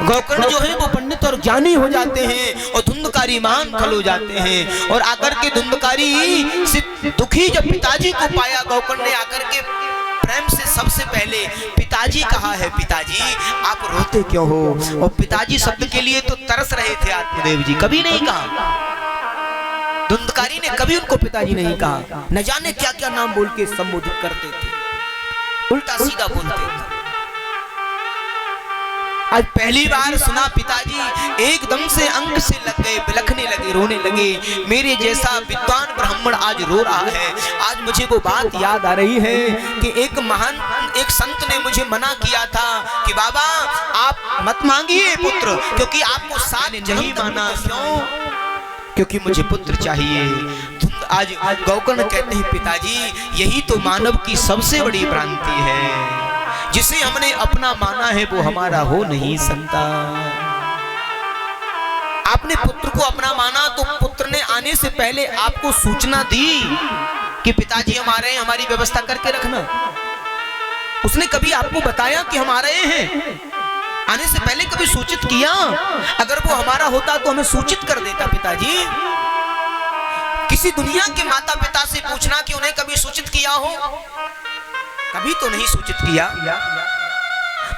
गौकर्ण जो है वो पंडित और ज्ञानी हो जाते हैं और धुंधकारी महान खल हो जाते हैं। और आकर के धुंधकारी से दुखी जब पिताजी को पाया, गौकर्ण ने आकर के प्रेम से सबसे पहले पिताजी कहा है, पिताजी आप रोते क्यों हो? और पिताजी शब्द के लिए तो तरस रहे थे आत्मदेव जी, कभी नहीं कहा, धुंधकारी ने कभी उनको पिताजी नहीं कहा। न जाने क्या क्या नाम बोल के संबोधित करते थे, उल्टा सीधा बोलते थे। आज पहली बार सुना पिताजी एकदम से अंग से लग गए, बिलखने लगे, रोने लगे। मेरे जैसा विद्वान ब्राह्मण आज रो रहा है। आज मुझे वो बात याद आ रही है कि एक संत ने मुझे मना किया था कि बाबा आप मत मांगिए पुत्र, क्योंकि आपको 7 जन्म माना। क्यों? क्योंकि मुझे पुत्र चाहिए। आज गौकर्ण कहते हैं पिताजी यही तो मानव की सबसे बड़ी भ्रांति है, जिसे हमने अपना माना है वो हमारा हो नहीं सकता। आपने पुत्र को अपना माना तो पुत्र ने आने से पहले आपको सूचना दी कि पिताजी हमारे हैं, हमारी व्यवस्था करके रखना। उसने कभी आपको बताया कि हम आ रहे हैं? आने से पहले कभी सूचित किया? अगर वो हमारा होता तो हमें सूचित कर देता पिताजी। किसी दुनिया के माता पिता से पूछना कि उन्हें कभी सूचित किया हो, कभी तो नहीं सूचित किया।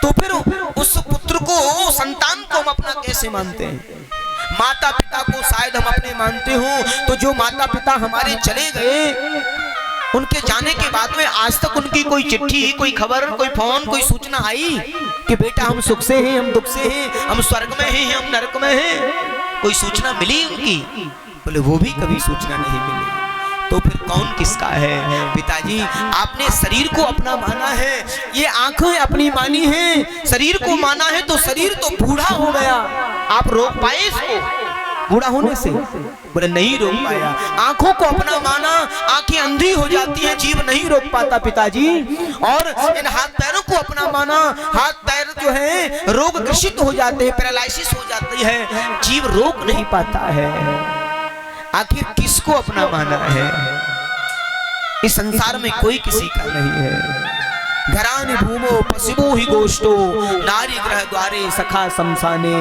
तो फिर उस पुत्र को, संतान को हम अपना कैसे मानते हैं? माता पिता को शायद हम अपने मानते हो, तो जो माता पिता हमारे चले गए, उनके जाने के बाद में आज तक उनकी कोई चिट्ठी, कोई खबर, कोई फोन, कोई सूचना आई कि बेटा हम सुख से हैं, हम दुख से हैं, हम स्वर्ग में हैं, हम नरक में हैं? कोई सूचना मिली उनकी? बोले वो भी कभी सूचना नहीं मिली। तो फिर कौन किसका है? पिताजी आपने शरीर को अपना माना है, ये आंखें अपनी मानी हैं। शरीर को माना है तो शरीर तो बूढ़ा हो गया, आप रोक पाए इसको बूढ़ा होने से? बोले नहीं रोक पाया। आंखों को अपना माना, आंखें अंधी हो जाती हैं, जीव नहीं रोक पाता पिताजी। और इन हाथ पैरों को अपना माना, हाथ पैर जो है रोग ग्रसित हो जाते हैं, पैरालिसिस हो जाती है, जीव रोक नहीं पाता है। आखिर किसको अपना माना है? इस संसार में कोई किसी का नहीं है। घराने भूमो पशुओ ही गोष्ठो, नारी ग्रह द्वारे सखा शमशाने।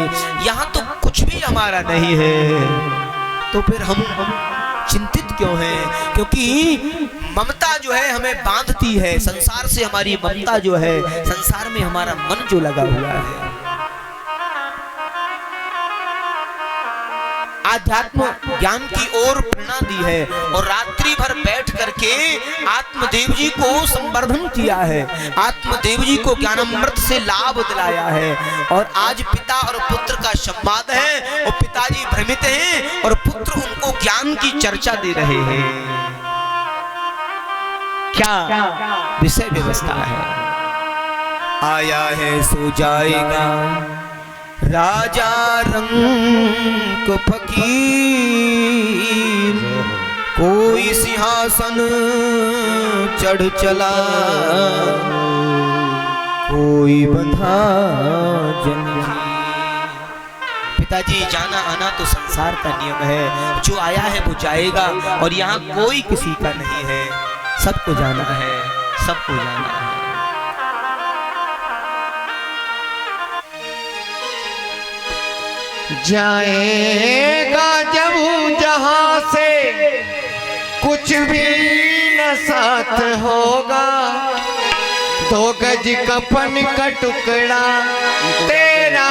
यहाँ तो कुछ भी हमारा नहीं है, तो फिर हम चिंतित क्यों हैं? क्योंकि ममता जो है हमें बांधती है, संसार से हमारी ममता जो है, संसार में हमारा मन जो लगा हुआ है। आध्यात्म ज्ञान की ओर प्रेरणा दी है और रात्रि भर बैठ करके आत्मदेव जी को संवर्धन किया है, आत्मदेव जी को ज्ञानामृत से लाभ दिलाया है। और आज पिता और पुत्र का संवाद है और पिताजी भ्रमित हैं और पुत्र उनको ज्ञान की चर्चा दे रहे हैं। क्या विषय व्यवस्था है? आया है सो जाएगा राजा रंग फकीर, कोई सिंहासन चढ़ चला, कोई बंधा जंजीर। पिताजी जाना आना तो संसार का नियम है, जो आया है वो जाएगा और यहाँ कोई किसी का नहीं है, सबको जाना है, सबको जाना है। जाएगा जब जहां से कुछ भी न साथ होगा, 2 गज कफन का टुकड़ा तेरा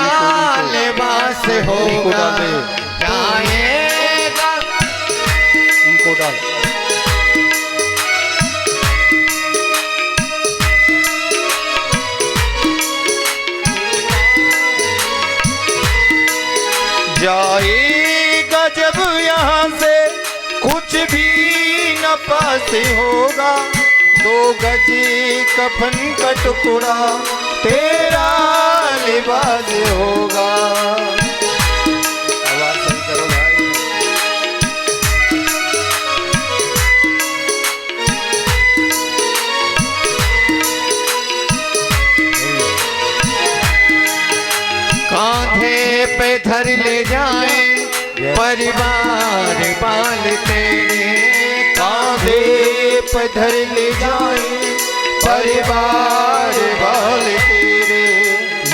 इनको डाल दे, जाएगा। इनको डाल। जाएगा जब यहाँ से कुछ भी न पास होगा, 2 गज कफन का टुकड़ा तेरा लिबास होगा। आवाज सही करो भाई। कांधे पे धर ले जाए परिवार बाल तेरे, कांधे पे धर ले जाए परिवार बाल तेरे,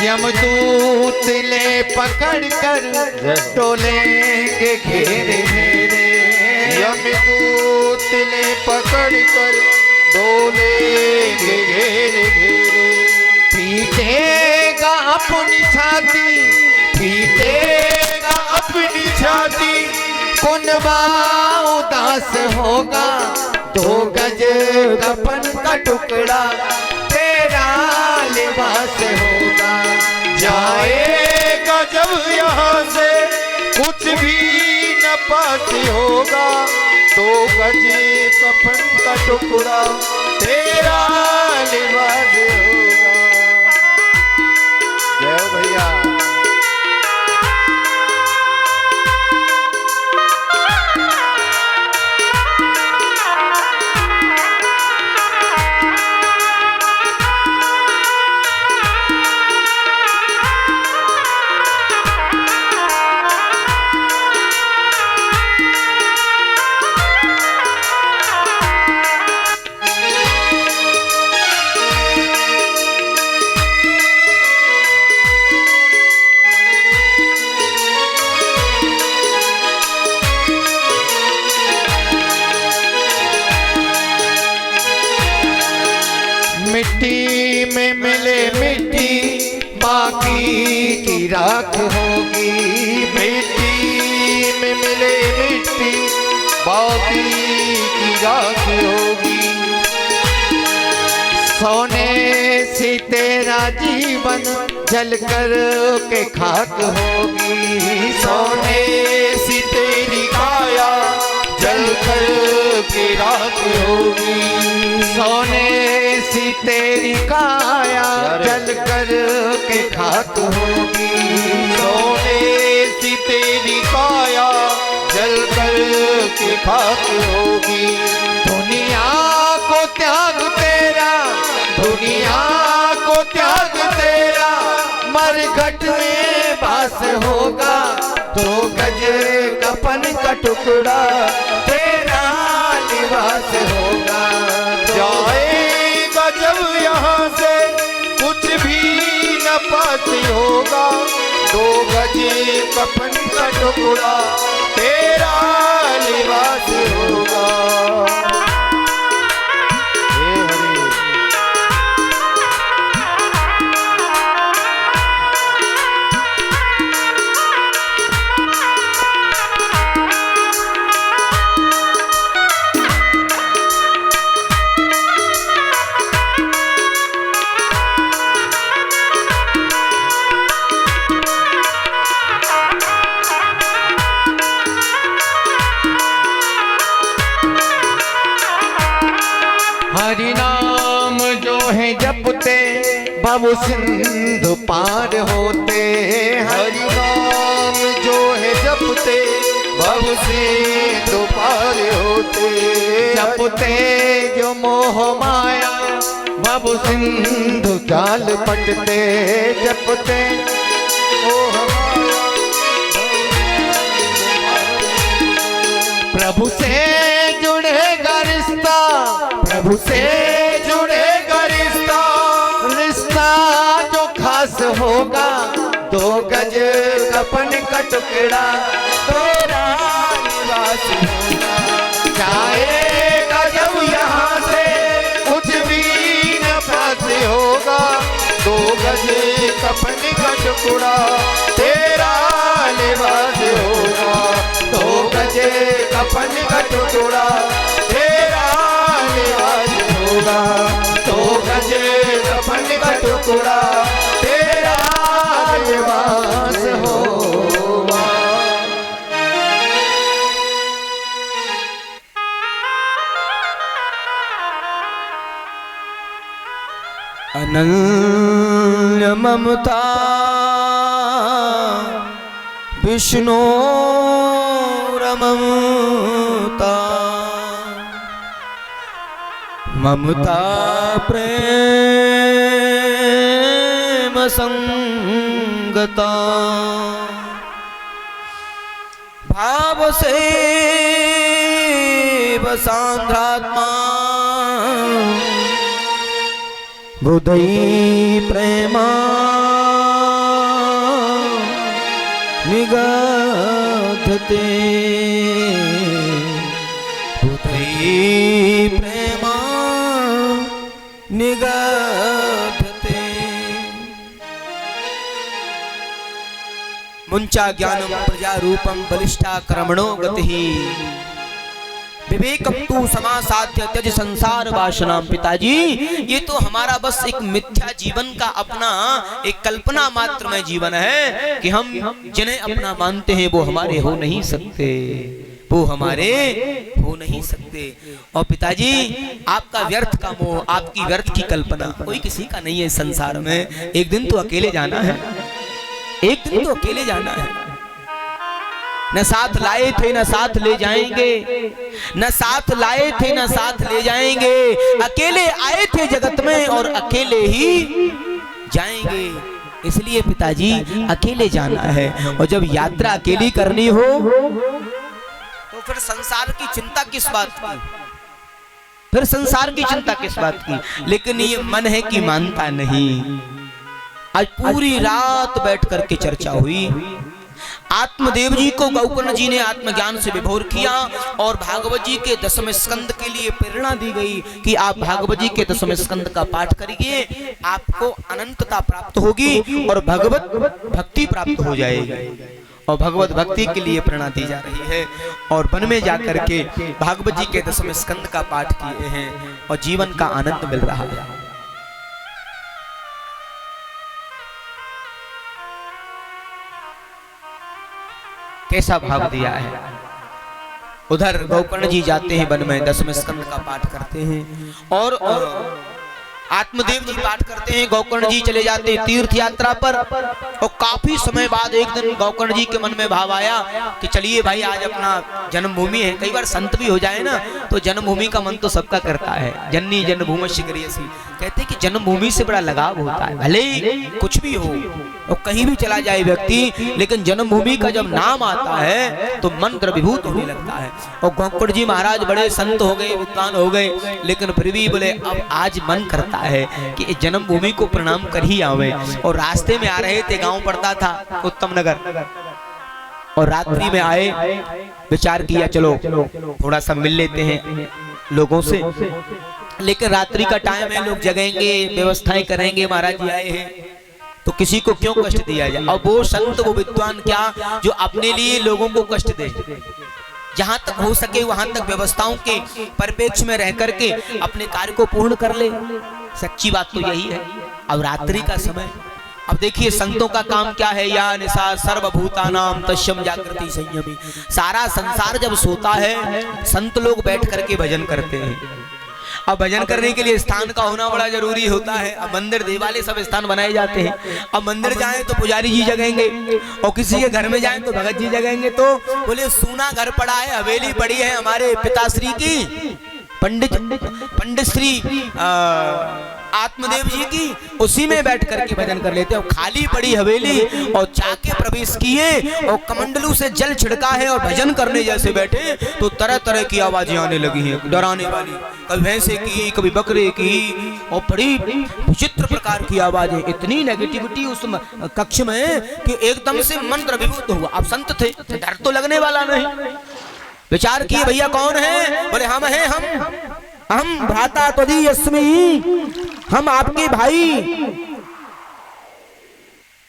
यमदूत ले पकड़ कर टोलेंगे घेरे घेरे, यमदूत ने पकड़ कर डोलेंगे घेरे घेरे, पीटेगा अपनी छाती, पीटेगा अपनी छाती, कुनबा उदास होगा, 2 गज कफन का टुकड़ा तेरा लिबास होगा। जाएगा जब यहाँ से कुछ भी न पास होगा, 2 गज कफन का टुकड़ा तेरा लिबास होगा। जय हो भैया। मिट्टी में मिले मिट्टी बाकी की राख होगी, मिट्टी में मिले मिट्टी बाकी की राख होगी, सोने से तेरा जीवन जल कर के खाक होगी, सोने सी तेरी काया जल कर के राख होगी, सोने सी तेरी काया जल कर के खाक होगी, सोने सी तेरी काया जल कर के खाक होगी, दुनिया को त्याग तेरा, दुनिया को त्याग तेरा मरघट में बास होगा, 2 गज कफन का टुकड़ा तेरा लिबास होगा। जाएगा जब यहाँ से कुछ भी न पास होगा, 2 गज कफन का टुकड़ा तेरा लिबास होगा। हे हरि। हरि नाम जो है जपते भव सिंधु पार होते, हरि नाम जो है जपते भव से दो पार होते, जपते जो मोह माया भव सिंधु जाल पटते, जपते मोह माया प्रभु से जुड़ेगा रिश्ता, प्रभु से जुड़ेगा रिश्ता, रिश्ता जो खास होगा, 2 गज कफन का टुकड़ा तेरा निवास होगा। जाएगा जब यहाँ से कुछ भी न पास होगा, 2 गज कफन का टुकड़ा तेरा लिबास टुकड़ा तेरा निवास होगा, तो गज कफन का टुकड़ा तेरा निवास होगा। अनन्य ममता विष्णु ममता, ममता प्रेम संगता, भाव से सांद्रात्मा, बुद्धि प्रेमा निगधते, बुद्धि प्रेमा निगधते। मुंचा ज्ञानम प्रजारूपम बलिष्ठा कर्मणो गतिः, विवेकम तू समासाध्य त्यज संसार वासनाम। पिताजी ये तो हमारा बस एक मिथ्या जीवन का अपना एक कल्पना मात्र में जीवन है कि हम जिन्हें अपना मानते हैं वो हमारे हो नहीं सकते, वो हमारे हो नहीं सकते। और पिताजी आपका व्यर्थ का मोह, आपकी व्यर्थ की कल्पना कोई किसी का नहीं है संसार में। एक दिन तो अकेले जाना है, एक दिन तो अकेले जाना है। न साथ लाए थे न साथ ले जाएंगे, न साथ लाए थे न साथ ले जाएंगे, अकेले आए थे जगत में और अकेले ही जाएंगे। इसलिए पिताजी अकेले जाना है, और जब यात्रा अकेली करनी हो तो फिर संसार की चिंता किस बात की, फिर संसार की चिंता किस बात की। लेकिन ये मन है कि मानता नहीं। आज पूरी रात बैठ करके चर्चा हुई। आत्मदेव जी को गौकर्ण जी ने आत्मज्ञान से विभोर किया और भागवत जी के 10वें स्कंद के लिए प्रेरणा दी गई कि आप भागवत जी के 10वें स्कंद का पाठ करिए, आपको अनंतता प्राप्त होगी और भगवत भक्ति प्राप्त हो जाएगी। और भगवत भक्ति के लिए प्रेरणा दी जा रही है। और वन में जाकर के भागवत जी के 10वें स्कंद का पाठ किए हैं और जीवन का आनंद मिल रहा है। कैसा भाव दिया है। उधर गौकर्ण जी जाते हैं वन में, 10वें स्कंद का पाठ करते हैं और आत्मदेव जी पाठ करते हैं। गौकर्ण जी चले जाते हैं तीर्थ यात्रा पर। और काफी समय बाद एक दिन गौकर्ण जी के मन में भाव आया कि चलिए भाई आज अपना जन्मभूमि है। कई बार संत भी हो जाए ना तो जन्मभूमि का मन तो सबका करता है। जननी जन्मभूमिश्च गरीयसी, कहते हैं कि जन्मभूमि से बड़ा लगाव होता है। भले ही कुछ भी हो और कहीं भी चला जाए व्यक्ति, लेकिन जन्मभूमि का जब नाम आता है तो मन द्रवीभूत होने लगता है। और गौकर्ण जी महाराज बड़े संत हो गए, विद्वान हो गए, लेकिन फिर भी बोले अब आज मन करता है कि जन्मभूमि को प्रणाम कर ही आवे। और रास्ते में आ रहे थे, गांव पड़ता था उत्तम नगर, और रात्रि में आए, विचार किया चलो थोड़ा सा मिल लेते हैं लोगों से। लेकिन रात्रि का टाइम है, लोग जगेंगे, व्यवस्थाएं करेंगे, महाराज जी आए हैं तो किसी को क्यों कष्ट दिया जाए। और वो संत वो विद्वान क्या जो अपने लिए लोगों को कष्ट दे, जहां तक हो सके वहां तक व्यवस्थाओं के परिप्रेक्ष्य में रह करके अपने कार्य को पूर्ण कर ले। सच्ची बात तो यही है। अब रात्रि का समय, अब देखिए संतों का काम क्या है, या निशा सर्वभूतानाम तस्यम जागृति संयमी। सारा संसार जब सोता है संत लोग बैठ करके भजन करते हैं। अब भजन करने के लिए स्थान का होना बड़ा जरूरी होता है। अब मंदिर देवालय सब स्थान बनाए जाते हैं। अब मंदिर जाएं तो पुजारी जी जगेंगे, और किसी के घर में जाएं तो भगत जी जगेंगे। तो बोले सूना घर पड़ा है, हवेली पड़ी है हमारे पिताश्री की, पंडित श्री आत्मदेव जी की, उसी में बैठ करके भजन कर लेते हैं। खाली पड़ी हवेली और जाके प्रवेश किए और कमंडलू से जल छिड़का है और भजन करने जैसे बैठे तो तरह तरह की आवाजें आने लगी हैं, डराने वाली, कभी भैंसे की, कभी बकरे की, और बड़ी विचित्र प्रकार की आवाजें। इतनी नेगेटिविटी उस कक्ष में कि एकदम से मन द्रवीभूत हुआ। अब संत थे, डर तो लगने वाला नहीं। विचार किए भैया कौन है, बोले हम हैं, हम भ्राता त्वदीयस्मि, हम आपके भाई।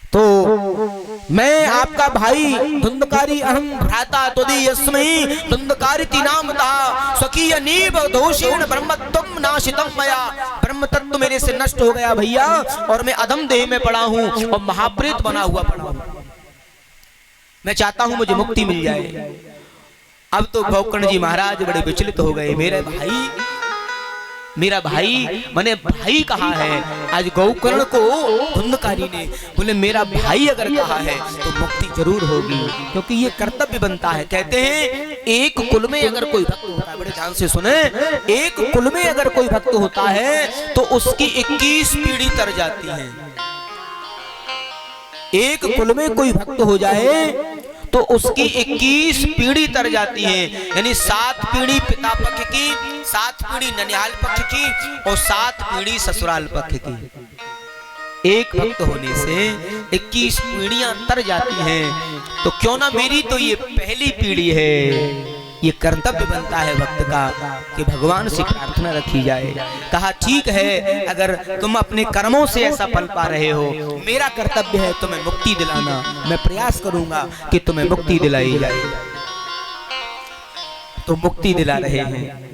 तो मैं आपका भाई धुंधकारी अहम भ्राता तदीयस्मै धुंधकारिति नामतः स्वकीय नीव दोषेण ब्रह्मत्वं नाशितम मया। ब्रह्म तत्व मेरे से नष्ट हो गया भैया और मैं अधम देह में पड़ा हूँ और महाप्रेत बना हुआ पड़ा हूँ। मैं चाहता हूँ मुझे मुक्ति मिल जाए। अब तो गोकर्ण जी महाराज बड़े विचलित हो गए। मेरा भाई मैंने भाई कहा है। आज गोकर्ण को धुंधकारी ने बोले मेरा भाई अगर कहा है तो मुक्ति जरूर होगी, क्योंकि ये कर्तव्य बनता है। कहते हैं एक कुल में अगर कोई भक्त होता है, बड़े ध्यान से सुने, एक कुल में अगर कोई भक्त होता है तो उसकी 21 पीढ़ी तर जाती है। एक कुल में कोई भक्त हो जाए तो उसकी 21 पीढ़ी तर जाती है, यानी 7 पीढ़ी पिता पक्ष की, 7 पीढ़ी ननिहाल पक्ष की और 7 पीढ़ी ससुराल पक्ष की। एक भक्त होने से 21 पीढ़ियां तर जाती हैं। तो क्यों ना मेरी तो ये पहली पीढ़ी है। ये कर्तव्य बनता है भक्त का कि भगवान से प्रार्थना रखी जाए। कहा ठीक है, अगर तुम अपने कर्मों से ऐसा फल पा रहे हो, मेरा कर्तव्य है तुम्हें मुक्ति दिलाना। मैं प्रयास करूंगा कि तुम्हें मुक्ति दिलाई जाए। तो मुक्ति दिला रहे हैं।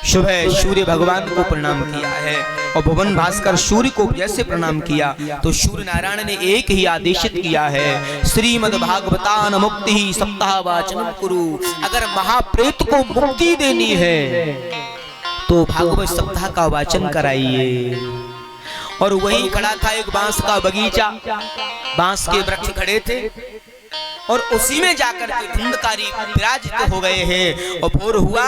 सुबह सूर्य भगवान को प्रणाम किया है और भुवन भास्कर सूर्य को जैसे प्रणाम किया तो सूर्य नारायण ने एक ही आदेशित किया है, श्रीमद् भागवतान मुक्ति सप्ताह वाचन कुरु। अगर महाप्रेत को मुक्ति देनी है तो भागवत सप्ताह का वाचन कराइए। और वहीं खड़ा था एक बांस का बगीचा, बांस के वृक्ष खड़े थे और उसी में जाकर के धुंधकारी विराजित हो गए हैं। और भोर हुआ,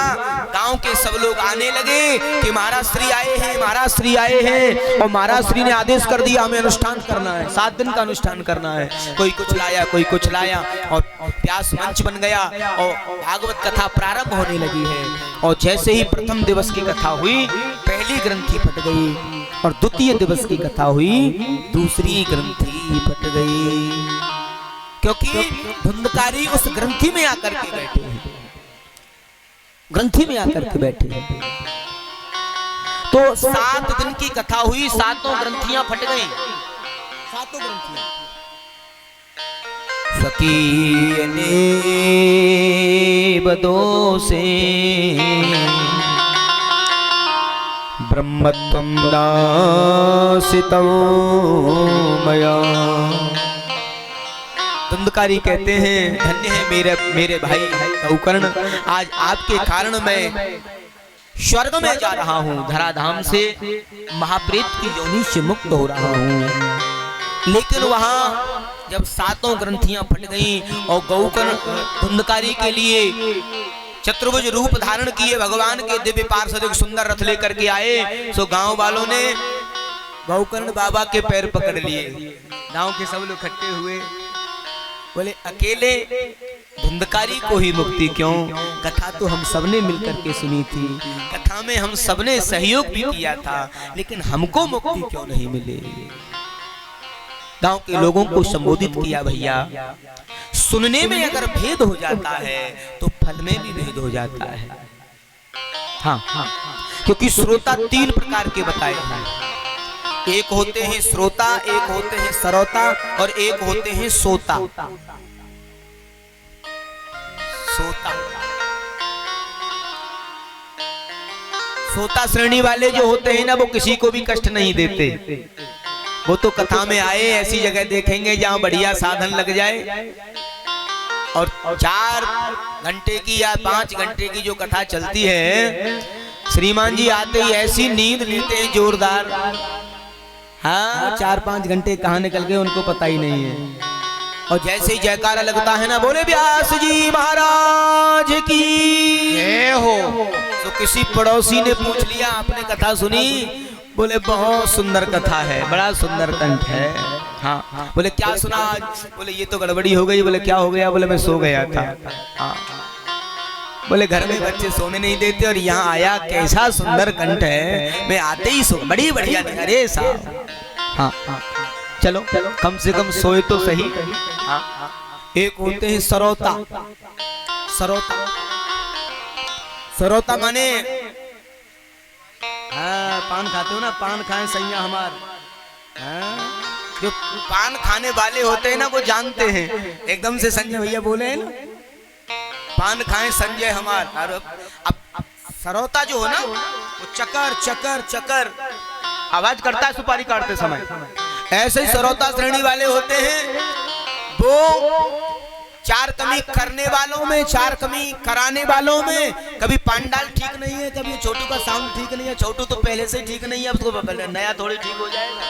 गांव के सब लोग आने लगे कि महाराज श्री आए हैं, महाराज श्री आए हैं। और महाराज श्री ने आदेश कर दिया हमें अनुष्ठान करना है, 7 दिन का अनुष्ठान करना है। कोई कुछ लाया, कोई कुछ लाया और प्यास मंच बन गया और भागवत कथा प्रारंभ होने लगी है। और जैसे ही प्रथम दिवस की कथा हुई पहली ग्रंथि फट गई और द्वितीय दिवस की कथा हुई दूसरी ग्रंथि फट गई, क्योंकि धुंधकारी उस ग्रंथि में आकर के बैठे हैं, ग्रंथि में आकर के बैठे हैं। तो 7 दिन की कथा हुई, 7 ग्रंथियां फट गई, 7 ग्रंथियां। स्वकीय बदोसे ब्रह्मत्वं दासितं मया। धुंधकारी कहते हैं धन्य है मेरे भाई गोकर्ण, आज आपके कारण मैं स्वर्ग में जा रहा हूँ, धराधाम से महाप्रेत की योनि से मुक्त हो रहा हूँ। लेकिन वहां जब 7 ग्रंथियां फट गईं और गोकर्ण धुंधकारी के लिए चतुर्भुज रूप धारण किए भगवान के दिव्य पार्षद एक सुंदर रथ लेकर के आए, सो गांव वालों ने गोकर्ण बाबा के पैर पकड़ लिए। गांव के सब लोग इकट्ठे हुए, बोले अकेले धुंधकारी को ही मुक्ति क्यों? कथा तो हम सबने मिलकर के सुनी थी, कथा में हम सबने सहयोग भी किया था, लेकिन हमको मुक्ति क्यों नहीं मिले? गांव के लोगों को संबोधित किया, भैया सुनने में अगर भेद हो जाता है तो फल में भी भेद हो जाता है। हाँ, क्योंकि श्रोता 3 प्रकार के बताए हैं, एक होते हैं श्रोता, एक होते हैं सरोता और एक होते हैं सोता। सोता श्रेणी वाले जो होते हैं ना, वो किसी को भी कष्ट नहीं देते। वो तो कथा में आए ऐसी जगह देखेंगे जहां बढ़िया साधन लग जाए और 4 घंटे की या 5 घंटे की जो कथा चलती है, श्रीमान जी आते ही ऐसी नींद लेते हैं जोरदार। हाँ, 4-5 घंटे कहाँ निकल गए उनको पता ही नहीं है। और जैसे ही जयकारा लगता है ना, बोले व्यास जी महाराज की जय हो, तो किसी पड़ोसी ने पूछ लिया आपने कथा सुनी? बोले बहुत सुंदर कथा है, बड़ा सुंदर कंठ है। हाँ, बोले क्या सुना आज? बोले ये तो गड़बड़ी हो गई। बोले क्या हो गया? बोले मैं सो गया था। हाँ, बोले घर में बच्चे सोने नहीं देते और यहाँ आया, कैसा सुंदर कंठ है, मैं आते ही सो, बड़ी बढ़िया। अरे साहब, हाँ, चलो कम से कम सोए तो सही। हाँ, एक होते हैं सरोता। सरोता सरोता माने हाँ, पान खाते हो ना, पान खाए सैया हमार। हाँ, जो पान खाने वाले होते हैं ना वो जानते हैं। एकदम से संजय भैया बोले हैं ना, पान खाएं संजय हमार। और अब सरौता जो हो ना वो चकर चकर चकर आवाज करता है सुपारी काटते समय। ऐसे ही सरौता श्रेणी वाले होते हैं, वो चार कमी करने वालों में, चार कमी कराने वालों में। कभी पांडाल ठीक नहीं है, कभी छोटू का साउंड ठीक नहीं है। छोटू तो पहले से ठीक नहीं है, अब तो नया थोड़ी ठीक हो जाएगा।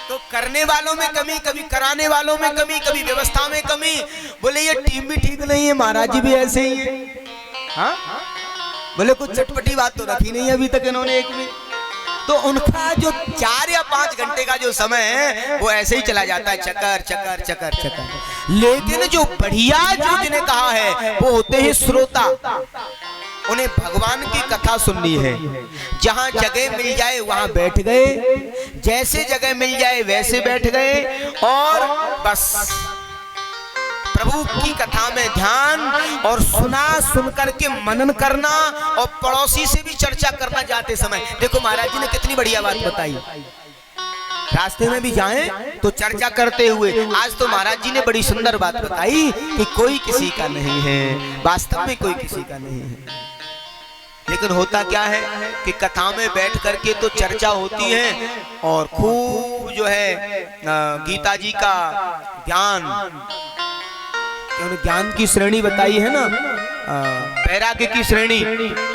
तो करने वालों में कमी, कभी कराने वालों में कमी, कभी व्यवस्था में कमी। बोले ये टीम भी ठीक नहीं है, महाराज जी भी ऐसे ही है। हाँ बोले कुछ चटपटी बात तो रखी नहीं अभी तक इन्होंने एक भी। तो उनका जो 4 या 5 घंटे का जो समय है वो ऐसे ही चला जाता है, चकर चकर चकर चकर। लेकिन जो बढ़िया जो जिन्हें कहा है वो होते हैं श्रोता। उन्हें भगवान की कथा सुननी है। जहां जगह मिल जाए वहां बैठ गए, जैसे जगह मिल जाए वैसे बैठ गए, और बस प्रभु की कथा में ध्यान और सुन करके मनन करना, और पड़ोसी से भी चर्चा करना जाते समय। देखो महाराज जी ने कितनी बढ़िया बात बताई। रास्ते में भी जाएं तो चर्चा करते हुए। आज तो महाराज जी ने बड़ी सुंदर बात बताई कि कोई किसी का नहीं है, वास्तव में कोई किसी का नहीं है। लेकिन होता क्या है कि कथा में बैठ करके तो चर्चा होती है, और खूब जो है गीता जी का ज्ञान, ज्ञान की श्रेणी बताई है ना, वैराग्य की श्रेणी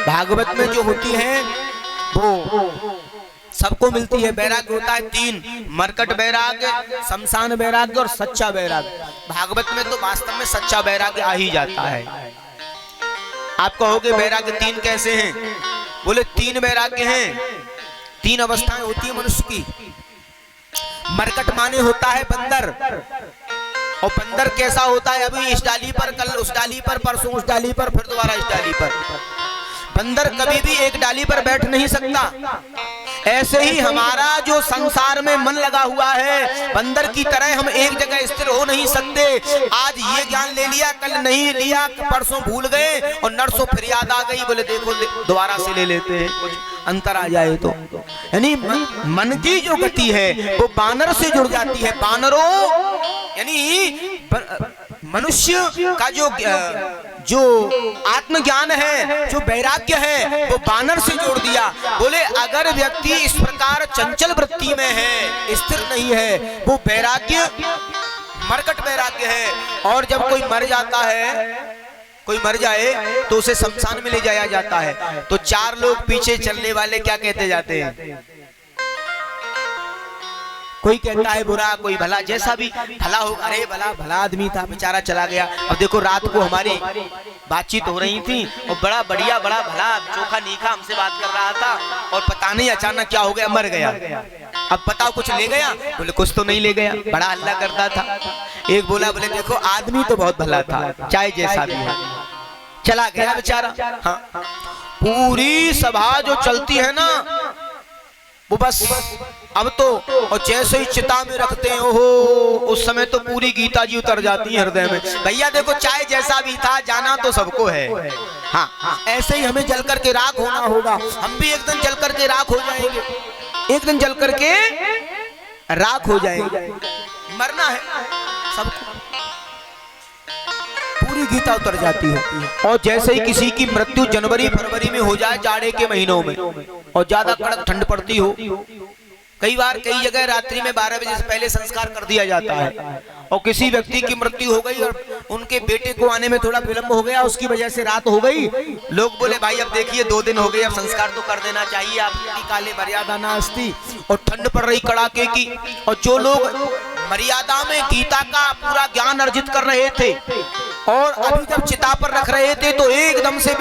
भागवत में जो होती है वो सबको मिलती है। वैराग्य होता है 3, मरकट वैराग्य, शमशान वैराग्य और सच्चा वैराग्य। भागवत में तो वास्तव में सच्चा वैराग्य आ ही जाता है। आप कहोगे वैराग्य 3 कैसे हैं? बोले 3 वैराग्य हैं, 3 अवस्थाएं होती है मनुष्य की। मरकट माने होता है बंदर, और बंदर कैसा होता है? अभी इस डाली पर, कल उस डाली पर, परसों उस डाली पर, फिर दोबारा इस डाली पर। बंदर कभी भी एक डाली पर बैठ नहीं सकता। ऐसे ही हमारा जो संसार में मन लगा हुआ है, बंदर की तरह हम एक जगह स्थिर हो नहीं सकते। आज ये ज्ञान ले लिया, कल नहीं लिया, परसों भूल गए, और नरसों फिर याद आ गई, बोले देखो दोबारा से ले लेते हैं, कुछ अंतर आ जाए तो। यानी मन की जो गति है वो बानर से जुड़ जाती है। बानरों यानी मनुष्य का जो आत्मज्ञान है, जो वैराग्य है, वो बानर से जोड़ दिया। बोले अगर व्यक्ति इस प्रकार चंचल वृत्ति में है, स्थिर नहीं है, वो वैराग्य मरकट वैराग्य है। और जब कोई मर जाता है, कोई मर जाए तो उसे शमशान में ले जाया जाता है, तो 4 लोग पीछे चलने वाले क्या कहते जाते हैं? कोई कहता है बुरा, कोई भला, जैसा भी भला हो। अरे भला भला आदमी था, बेचारा चला गया। अब देखो रात को हमारी बातचीत हो रही थी, और बड़ा बढ़िया, बड़ा भला, चोखा नीखा हमसे बात कर रहा था, और पता नहीं अचानक क्या हो गया, मर गया। अब बताओ कुछ ले गया? बोले कुछ तो नहीं ले गया, बड़ा हल्ला करता था। एक बोला, बोले देखो आदमी तो बहुत भला था, चाहे जैसा भी हो, चला गया बेचारा। हाँ, पूरी सभा जो चलती है ना वो बस अब तो, और जैसे ही चिता में रखते हैं, ओहो, उस समय तो पूरी गीता जी उतर जाती है हृदय में। भैया देखो चाहे जैसा भी था, जाना तो सबको है। हाँ, ऐसे ही हमें जल करके राख होना होगा। हम भी एक दिन जल करके राख हो जाएंगे, एक दिन जल करके राख हो जाएंगे। मरना है सबको, पूरी गीता उतर जाती है। और जैसे ही किसी की मृत्यु जनवरी फरवरी में हो जाए, जाड़े के महीनों में, और ज्यादा कड़क ठंड पड़ती हो, कई बार कई जगह रात्रि में 12 बजे से पहले संस्कार कर दिया जाता है, और किसी व्यक्ति की मृत्यु हो गई और उनके बेटे को आने में थोड़ा विलंब हो गया, उसकी वजह से रात हो गई। लोग बोले भाई अब देखिए 2 दिन हो गए, अब संस्कार तो कर देना चाहिए, आपकी काले मर्यादा नास्ति। और ठंड पड़ रही कड़ाके की, और जो लोग मर्यादा में गीता का पूरा ज्ञान अर्जित कर रहे थे, और अभी जब चिता पर रख रहे थे, तो एकदम से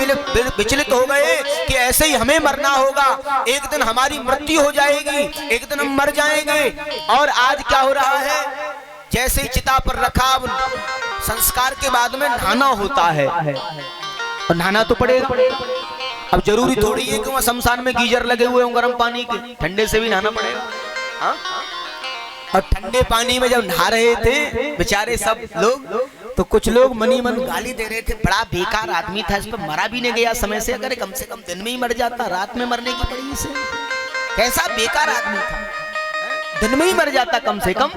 विचलित हो गए कि ऐसे ही हमें मरना होगा, एक दिन हमारी मृत्यु हो जाएगी, एक दिन हम मर जाएंगे। और आज क्या हो रहा है, जैसे ही चिता पर रखा, संस्कार के बाद में नहाना होता है, और नहाना तो पड़ेगा। अब जरूरी थोड़ी है कि वहाँ शमशान में गीजर लगे हुए हों गर्म पानी के, ठंडे से भी नहाना पड़ेगा। हाँ? और ठंडे पानी में जब नहा रहे थे बेचारे सब लोग, तो कुछ लोग मनी मन गाली दे रहे थे, बड़ा बेकार आदमी था, इस पर मरा भी नहीं गया समय से, अगर कम से कम दिन में ही मर जाता, रात में मरने की पड़ी इसे। कैसा बेकार आदमी था, दिन में ही मर जाता कम से कम।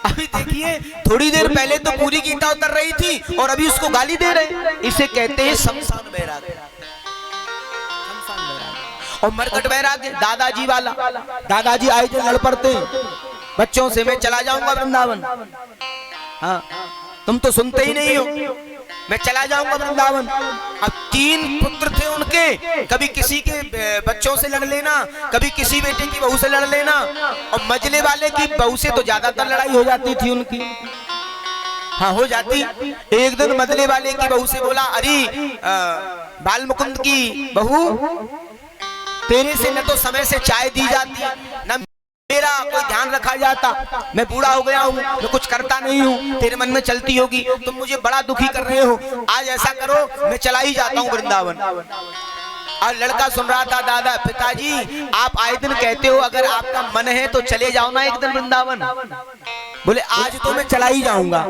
अभी देखिए थोड़ी देर पहले तो पूरी गीता उतर रही थी और अभी उसको गाली दे रहे। इसे कहते हैं शमशान वैराग्य। और मरकट वैराग्य दादाजी वाला, दादाजी आए थे लड़ पड़ते बच्चों से, मैं चला जाऊंगा वृंदावन। हाँ, तुम तो सुनते ही नहीं हो, मैं चला जाऊंगा वृंदावन। अब 3 पुत्र थे उनके, कभी किसी के बच्चों से लड़ लेना, कभी किसी बेटे की बहू से लड़ लेना, और मजले वाले की बहू से तो ज्यादातर लड़ाई हो जाती थी उनकी। हाँ, हो जाती। एक दिन मजले वाले की बहू से बोला, अरे बाल मुकुंद की बहू, तेरे से न तो समय से चाय दी जाती, न मेरा कोई ध्यान रखा जाता, मैं बूढ़ा हो गया हूँ, मैं कुछ करता नहीं हूँ, तेरे मन में चलती होगी, तुम मुझे बड़ा दुखी कर रहे हो, आज ऐसा करो मैं चला ही जाता हूँ वृंदावन। और लड़का सुन रहा था, दादा पिताजी आप आए दिन कहते हो अगर आपका मन है तो चले जाओ ना एक दिन वृंदावन। बोले आज तो मैं चला ही जाऊंगा।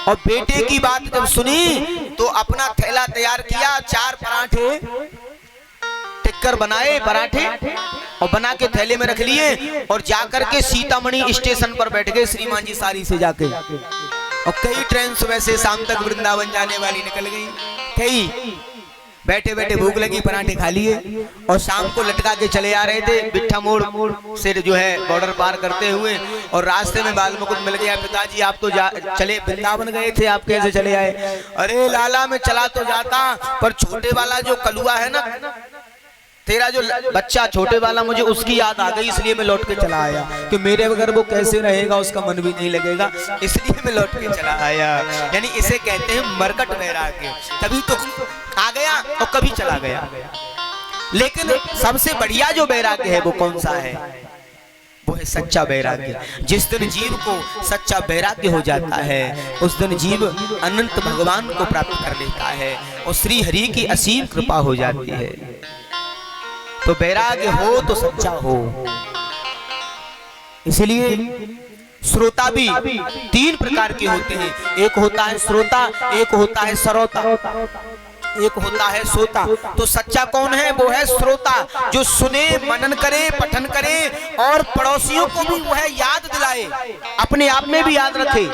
और बेटे की बात जब सुनी तो अपना थैला तैयार किया, 4 पराठे टिक्कर बनाए पराठे और बना के थैले में रख लिए और जाकर के सीतामढ़ी स्टेशन पर बैठ गए श्रीमान जी सारी से जाके। और कई ट्रेन सुबह से शाम तक वृंदावन जाने वाली निकल गई। कई बैठे बैठे भूख लगी, पराठे खा लिए और शाम को लटका के चले आ रहे थे बिट्ठा मोड़ से जो है बॉर्डर पार करते हुए। और रास्ते में बाल मुकुंद मिल गया, पिताजी आप तो चले वृंदावन गए थे, आप कैसे चले आए? अरे लाला मैं चला तो जाता, पर छोटे वाला जो कलुआ है ना, तेरा जो बच्चा छोटे वाला, मुझे उसकी याद आ गई, इसलिए मैं लौट के चला आया कि मेरे बगैर वो कैसे रहेगा, उसका मन भी नहीं लगेगा, इसलिए मैं लौट के चला आया। यानी इसे कहते हैं मरकट वैराग्य। तभी तो आ गया और कभी चला गया। लेकिन सबसे बढ़िया जो वैराग्य है वो कौन सा है? वो है सच्चा वैराग्य। जिस दिन जीव को सच्चा वैराग्य हो जाता है उस दिन जीव अनंत भगवान को प्राप्त कर लेता है और श्री हरि की असीम कृपा हो जाती है। तो वैराग्य हो तो सच्चा हो। इसलिए श्रोता भी 3 प्रकार के होते हैं, एक होता है श्रोता, एक होता है सरोता, एक होता है सोता। तो सच्चा कौन है? वो है श्रोता, जो सुने, मनन करे, पठन करे और पड़ोसियों को भी वो है याद दिलाए, अपने आप में भी याद रखे।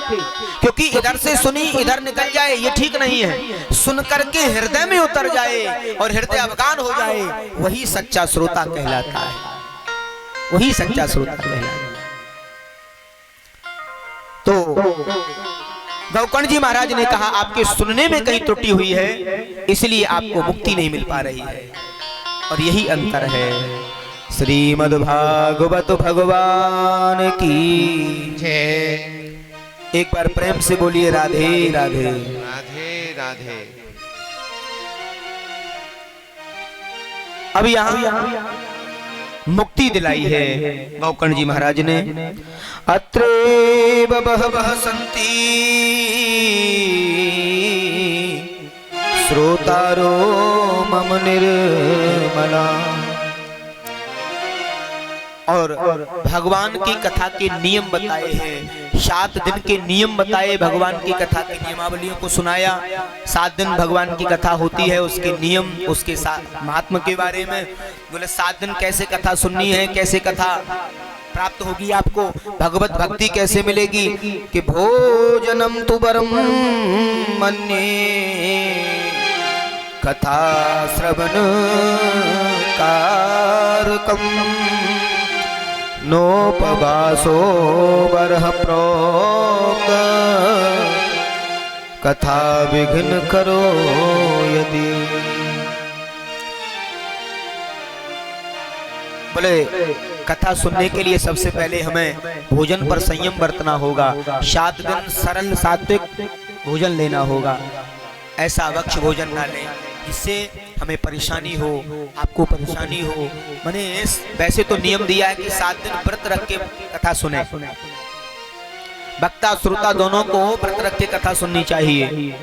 क्योंकि इधर से सुनी इधर निकल जाए ये ठीक नहीं है, सुन करके हृदय में उतर जाए और हृदय अवगान हो जाए, वही सच्चा श्रोता कहलाता है, वही सच्चा श्रोता कहलाता है। तो गौकर्ण जी महाराज ने कहा आपके सुनने में कहीं त्रुटि हुई है, इसलिए आपको मुक्ति नहीं मिल पा रही है। और यही अंतर है। श्रीमद् भागवत भगवान की जय। एक बार प्रेम से बोलिए राधे राधे राधे राधे। अब यहाँ मुक्ति दिलाई है गौकर्ण जी महाराज ने। अत्रेव बहवः सन्ति श्रोतारो मम निर्मला। और भगवान की कथा के नियम बताए हैं, 7 दिन के नियम बताए, भगवान की कथा की नियमावलियों को सुनाया। 7 दिन भगवान की कथा होती है, उसके नियम, उसके महात्मा के बारे में बोले। 7 दिन कैसे कथा सुननी है, कैसे कथा प्राप्त होगी आपको, भगवत भक्ति कैसे मिलेगी। कि भोजनम तु परम मन्ये कथा श्रवण कारकम नोपवासो बरह प्रोक्त कथा विघ्न करो यदि। बोले कथा सुनने के लिए सबसे पहले हमें भोजन पर संयम बरतना होगा। 7 दिन सरल सात्विक भोजन लेना होगा, ऐसा वक्ष भोजन ना लें जिससे हमें परेशानी हो, आपको परेशानी हो। मैंने वैसे तो नियम दिया है कि 7 दिन व्रत रख के कथा सुने, वक्ता श्रोता दोनों को व्रत रख के कथा सुननी चाहिए,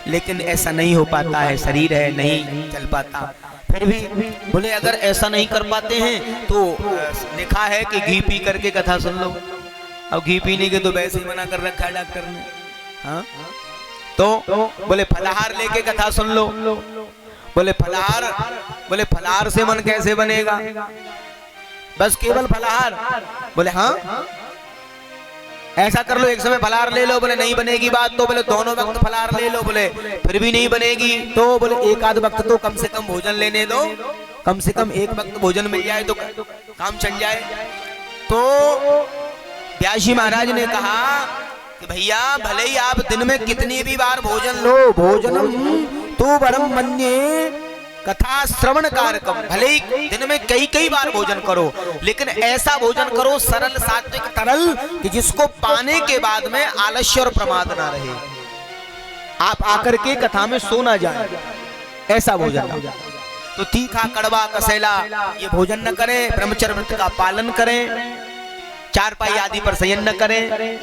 लेकिन ऐसा नहीं हो पाता है, शरीर है नहीं चल पाता। फिर भी बोले अगर ऐसा नहीं कर पाते हैं तो लिखा है कि घी पी करके कथा सुन लो। अब घी पीने के तो वैसे ही मना कर रखा है डॉक्टर ने। हाँ, तो बोले फलाहार लेके कथा सुन लो। बोले फलाहार से मन कैसे बनेगा? बस केवल फलाहार? बोले हाँ। ऐसा कर लो, एक समय फलाहार ले लो। बोले नहीं बनेगी बात। तो बोले दोनों वक्त फलाहार ले लो। बोले फिर भी नहीं बनेगी। तो बोले एक आध वक्त तो कम से कम भोजन लेने दो, कम से कम एक वक्त भोजन मिल जाए तो काम चल जाए। तो व्यास जी महाराज ने कहा कि भैया भले ही आप दिन में कितनी भी बार भोजन लो, भोजनम तो वरम मन्ये कथा श्रवण कारकम, भले ही दिन में कई कई बार भोजन करो, लेकिन ऐसा भोजन करो सरल सात्विक तरल कि जिसको पाने के बाद में आलस्य और प्रमाद ना रहे, आप आकर के कथा में सो ना जाए, ऐसा भोजन। तो तीखा कड़वा कसैला ये भोजन न करें, ब्रह्मचर्य व्रत का पालन करें, चारपाई आदि पर शयन न करें,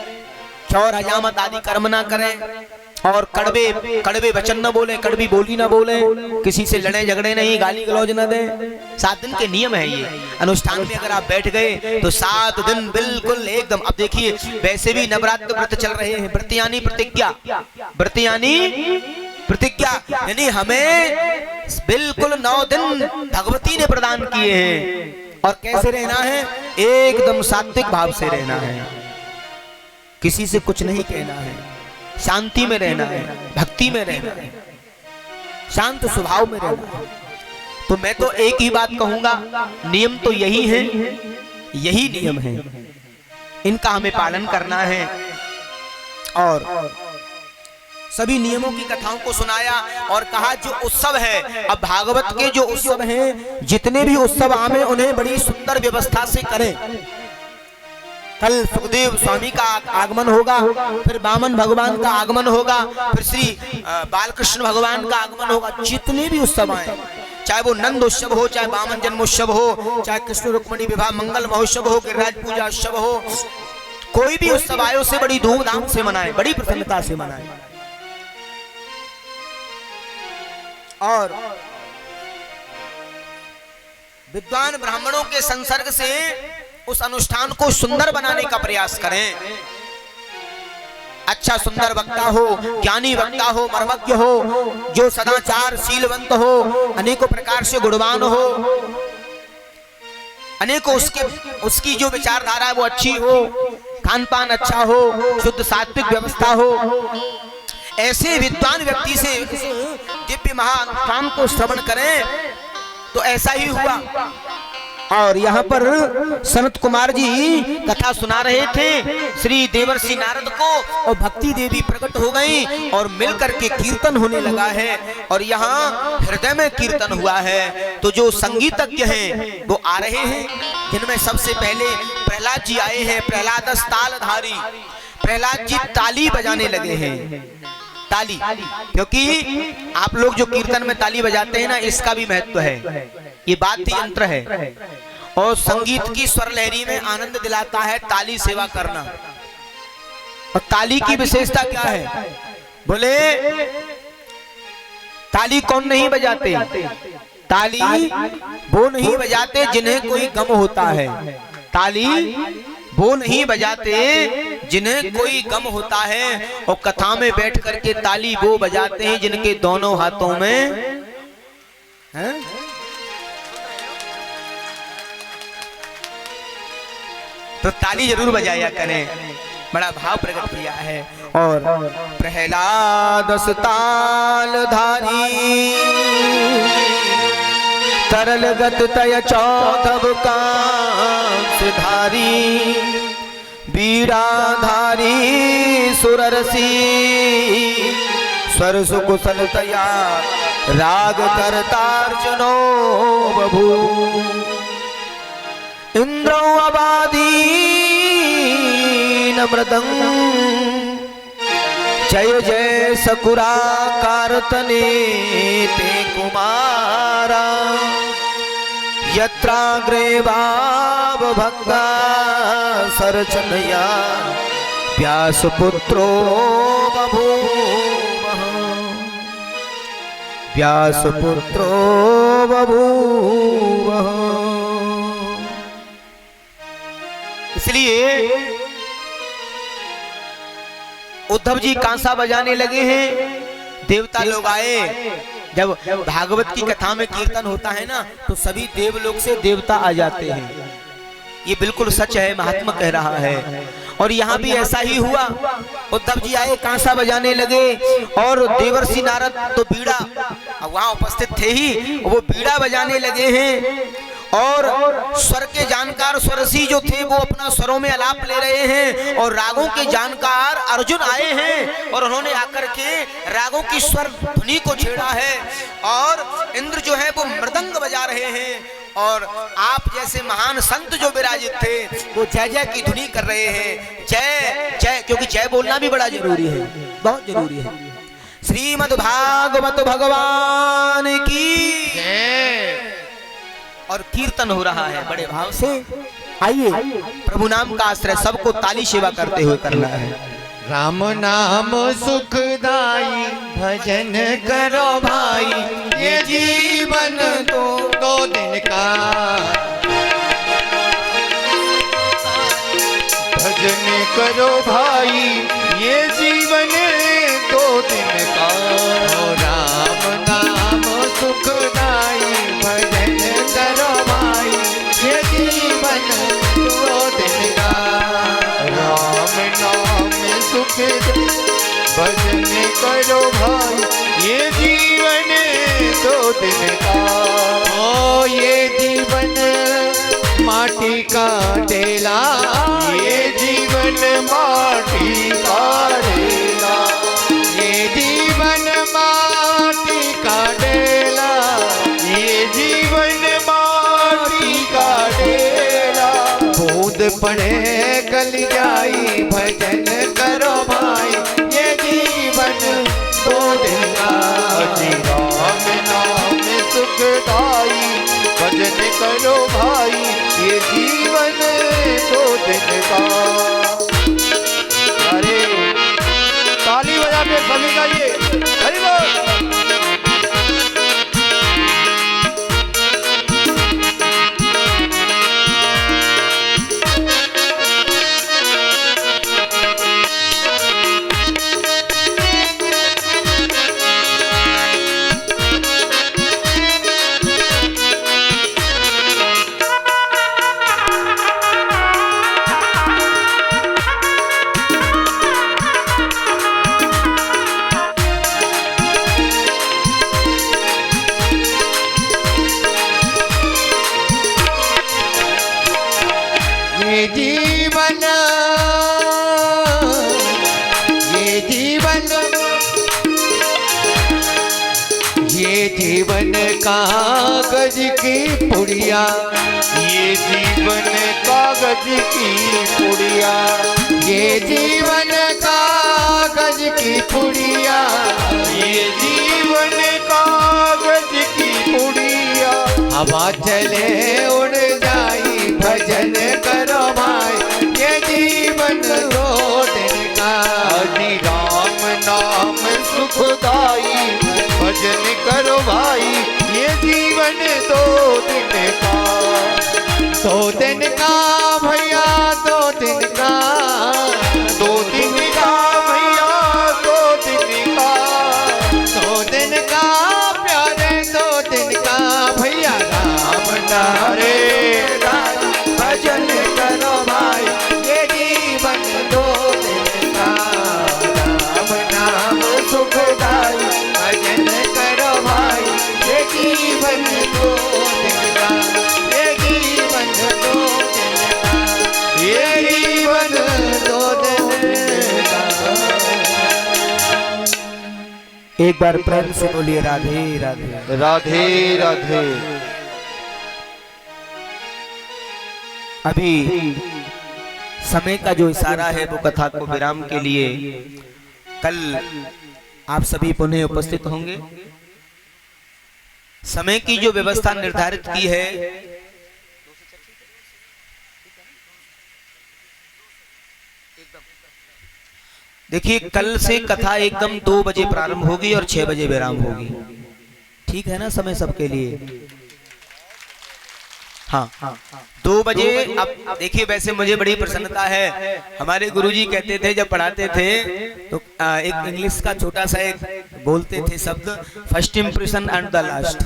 चौर हजामत आदि कर्म ना करें, और कड़वे वचन न बोले, कड़वी बोली न बोले, किसी से लड़े झगड़े नहीं, गाली गलौज न दें। 7 दिन के नियम है ये। अनुष्ठान में अगर आप बैठ गए तो 7 दिन बिल्कुल एकदम। अब देखिए वैसे भी नवरात्र व्रत चल रहे हैं, व्रतयानी प्रतिज्ञा, व्रतयानी प्रतिज्ञा, यानी हमें बिल्कुल 9 दिन भगवती ने प्रदान किए हैं। और कैसे रहना है? एकदम सात्विक भाव से रहना है, किसी से कुछ नहीं कहना है, शांति में रहना है, भक्ति में रहना है, शांत स्वभाव में रहना है। तो मैं तो एक ही बात कहूंगा, नियम तो यही है, यही नियम है, इनका हमें पालन करना है। और सभी नियमों की कथाओं को सुनाया और कहा जो उत्सव है, अब भागवत के जो उत्सव हैं, जितने भी उत्सव आवे उन्हें बड़ी सुंदर व्यवस्था से करें। कल सुखदेव स्वामी का आगमन होगा, फिर वामन भगवान का आगमन होगा, फिर श्री बालकृष्ण भगवान का आगमन होगा। जितने भी उत्सव आए, चाहे वो नंद उत्सव हो, चाहे वामन जन्मोत्सव हो, चाहे कृष्ण रुक्मिणी विवाह मंगल महोत्सव हो, गिरिराज पूजा उत्सव हो, कोई भी उत्सव आए उसे बड़ी धूमधाम से मनाए, बड़ी प्रसन्नता से मनाए। और विद्वान ब्राह्मणों के संसर्ग से उस अनुष्ठान को सुंदर बनाने का प्रयास करें। अच्छा सुंदर वक्ता हो, ज्ञानी वक्ता हो, मर्मज्ञ हो, जो सदाचार शीलवंत हो, अनेकों प्रकार से गुणवान हो, अनेकों उसकी जो विचारधारा है वो अच्छी हो, खान पान अच्छा हो, शुद्ध सात्विक व्यवस्था हो, ऐसे विद्वान व्यक्ति से दिव्य महानुष्ठान को श्रवण करें। तो ऐसा ही हुआ। और यहाँ पर सनत कुमार जी कथा सुना रहे थे श्री देवर्षि नारद को, और भक्ति देवी प्रकट हो गई और मिलकर के कीर्तन होने लगा है। और यहाँ हृदय में कीर्तन हुआ है। तो जो संगीतज्ञ हैं वो आ रहे हैं, जिनमें सबसे पहले प्रहलाद जी आए हैं। प्रहलाद तालधारी, प्रहलाद जी ताली बजाने लगे हैं। ताली, क्योंकि आप लोग जो कीर्तन में ताली बजाते हैं ना, इसका भी महत्व है। ये वाद्य यंत्र है और संगीत की स्वर लहरी में आनंद दिलाता है ताली सेवा करना। और ताली की विशेषता क्या है? बोले ताली कौन नहीं बजाते? ताली वो नहीं बजाते जिन्हें कोई गम होता है। ताली वो नहीं बजाते जिन्हें कोई गम होता है। और कथा में बैठ करके ताली वो बजाते हैं जिनके दोनों हाथों में है? तो ताली जरूर बजाया करें, बड़ा भाव प्रकट किया है। और प्रहलाद तालधारी, तरल गत तय चौथव कांसधारी, बीड़ाधारी सुररसी, स्वर सुकुशल तया राग करतार्चनो बभू, इंद्रो अबादीन मृदंग, जय जय सकुरा कारतने ते कुमारा, यत्राग्रे भाव भक्ता सरचनया, व्यास पुत्रो बभूवः, व्यास पुत्रो बभूवः। इसलिए उद्धव जी कांसा बजाने लगे हैं। देवता लोग आए। जब भागवत की कथा में कीर्तन होता है ना, तो सभी देवलोक से देवता आ जाते हैं। ये बिल्कुल सच है, महात्मा कह रहा है। और यहाँ भी ऐसा ही हुआ। उद्धव जी आए, कांसा बजाने लगे और देवर्षि नारद तो बीड़ा, वहां उपस्थित थे ही, वो बीड़ा बजाने लगे हैं। और स्वर के जानकार स्वरसी जो थे वो अपना स्वरों में आलाप ले रहे हैं। और रागों के जानकार अर्जुन आए हैं और उन्होंने आकर के रागों की स्वर ध्वनि को छेड़ा है। और इंद्र जो है वो मृदंग बजा रहे हैं। और आप जैसे महान संत जो विराजित थे वो जय जय की ध्वनि कर रहे हैं। जय जय, क्योंकि जय बोलना भी बड़ा जरूरी है, बहुत जरूरी है। श्रीमद् भागवत भगवान की जय। और कीर्तन हो रहा है बड़े भाव से। आइए, प्रभु नाम का आश्रय सबको ताली सेवा करते हुए करना है। राम नाम सुखदाई भजन करो भाई, ये जीवन तो 2 दिन का। भजन करो भाई, ये जीवन 2 दिन का। ओ राम नाम सुखदाई भजन करो भाई, ये जीवन 2 दिन का। राम नाम सुख भजन करो भाई, ये जीवन 2 दिन का। ओ ये जीवन माटी का ढेला, ये जीवन माटी का ढेला। ये जीवन माटी का ढेला, ये जीवन माटी का ढेला। बूंद पड़े गल जाई भजन करो भाई, ये जीवन 2 दिन का। अजी राम नाम सुखदाई भजन करो भाई, ये जीवन 2 दिन का। अरे ताली बजा के सभी गाइए, हरि बोल। ये जीवन, ये जीवन, ये जीवन कागज की पुड़िया, ये जीवन कागज की पुड़िया। ये जीवन कागज की पुड़िया, ये जीवन कागज की पुड़िया। हवा चले उड़ जाई भजन करो भाई, ये जीवन 2 दिन का। हरि राम नाम सुखदाई भजन करो भाई, ये जीवन 2 दिन का। 2 दिन का भैया, 2 दिन का। 2 दिन का भैया, 2 दिन का। 2 दिन का प्यारे, 2 दिन का भैया। राम नाम भजन करो भाई, ये जीवन 2 दिन का। राम नाम सुखदाई भजन करो भाई, ये जीवन 2 दिन का। ये जीवन 2 दिन का। ये जीवन 2 दिन का। एक बार प्रेम से बोलिए राधे राधे। राधे राधे। अभी समय का जो इशारा है वो कथा को विराम के लिए, कल आप सभी पुनः उपस्थित होंगे। समय की जो व्यवस्था निर्धारित की है, देखिए कल से कथा एकदम 2 बजे प्रारंभ होगी और 6 बजे विराम होगी। ठीक है ना, समय सबके लिए। हाँ, 2 बजे। अब देखिए, वैसे मुझे बड़ी प्रसन्नता है, हमारे गुरुजी कहते थे जब पढ़ाते थे तो एक इंग्लिश का छोटा सा एक बोलते थे शब्द, first impression and the last.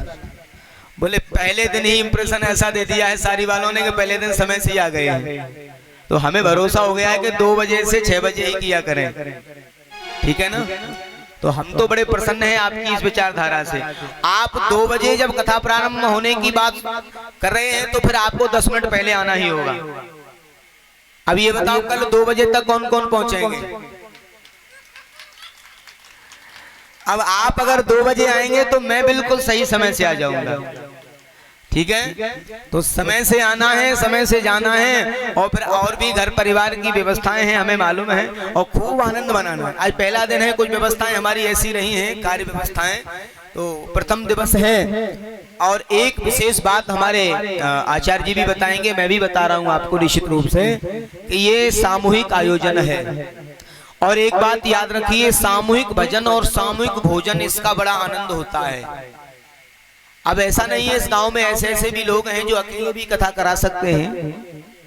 बोले पहले दिन ही इंप्रेशन ऐसा दे दिया है सारी वालों ने कि पहले दिन समय से ही आ गए हैं। तो हमें भरोसा हो गया है कि 2 बजे से 6 बजे ही किया करें, ठीक है ना। तो हम तो बड़े प्रसन्न हैं आपकी इस विचारधारा से। आप 2 बजे जब कथा प्रारंभ होने की बात कर रहे हैं तो फिर आपको 10 मिनट पहले आना ही होगा। अब ये बताओ कल 2 बजे तक कौन कौन पहुंचेंगे? अब आप अगर 2 बजे आएंगे तो मैं बिल्कुल सही समय से आ जाऊंगा, ठीक है। तो समय से आना है, समय से जाना है, और फिर और भी घर परिवार की व्यवस्थाएं हैं हमें मालूम है, और खूब आनंद मनाना है। आज पहला दिन है, कुछ व्यवस्थाएं हमारी ऐसी रही हैं, कार्य व्यवस्थाएं, तो प्रथम दिवस है। और एक विशेष बात हमारे आचार्य जी भी बताएंगे, मैं भी बता रहा हूं आपको निश्चित रूप से, कि ये सामूहिक आयोजन है। और एक बात याद रखिए, सामूहिक भजन और सामूहिक भोजन इसका बड़ा आनंद होता है। अब ऐसा नहीं है, इस गांव में ऐसे ऐसे भी लोग हैं जो अकेले भी कथा करा सकते हैं,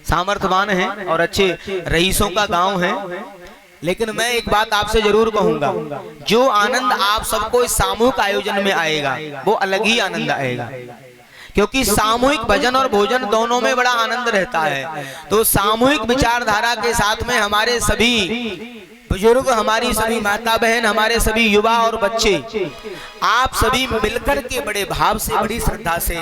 सामर्थ्यवान हैं और अच्छे रईसों का गांव है। लेकिन मैं एक बात आपसे जरूर कहूंगा, जो आनंद आप सबको इस सामूहिक आयोजन में आएगा वो अलग ही आनंद आएगा, क्योंकि सामूहिक भजन और भोजन दोनों में बड़ा आनंद रहता है। तो सामूहिक विचारधारा के साथ में हमारे सभी बुजुर्ग, हमारी सभी माता बहन, हमारे सभी युवा और बच्चे, आप सभी मिलकर के बड़े भाव से, बड़ी श्रद्धा से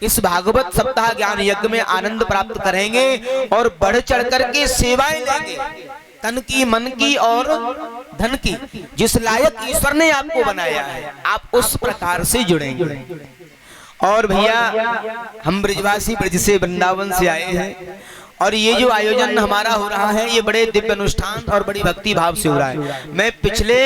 इस भागवत सप्ताह ज्ञान यज्ञ में आनंद प्राप्त करेंगे और बढ़ चढ़ करके सेवाएं लेंगे, तन की, मन की और धन की। जिस लायक ईश्वर ने आपको बनाया है आप उस प्रकार से जुड़ेंगे। और भैया हम ब्रजवासी ब्रज से, वृंदावन से आए हैं, और ये जो आयोजन हमारा हो रहा है ये बड़े दिव्य अनुष्ठान और बड़ी भक्ति भाव से हो रहा है। मैं पिछले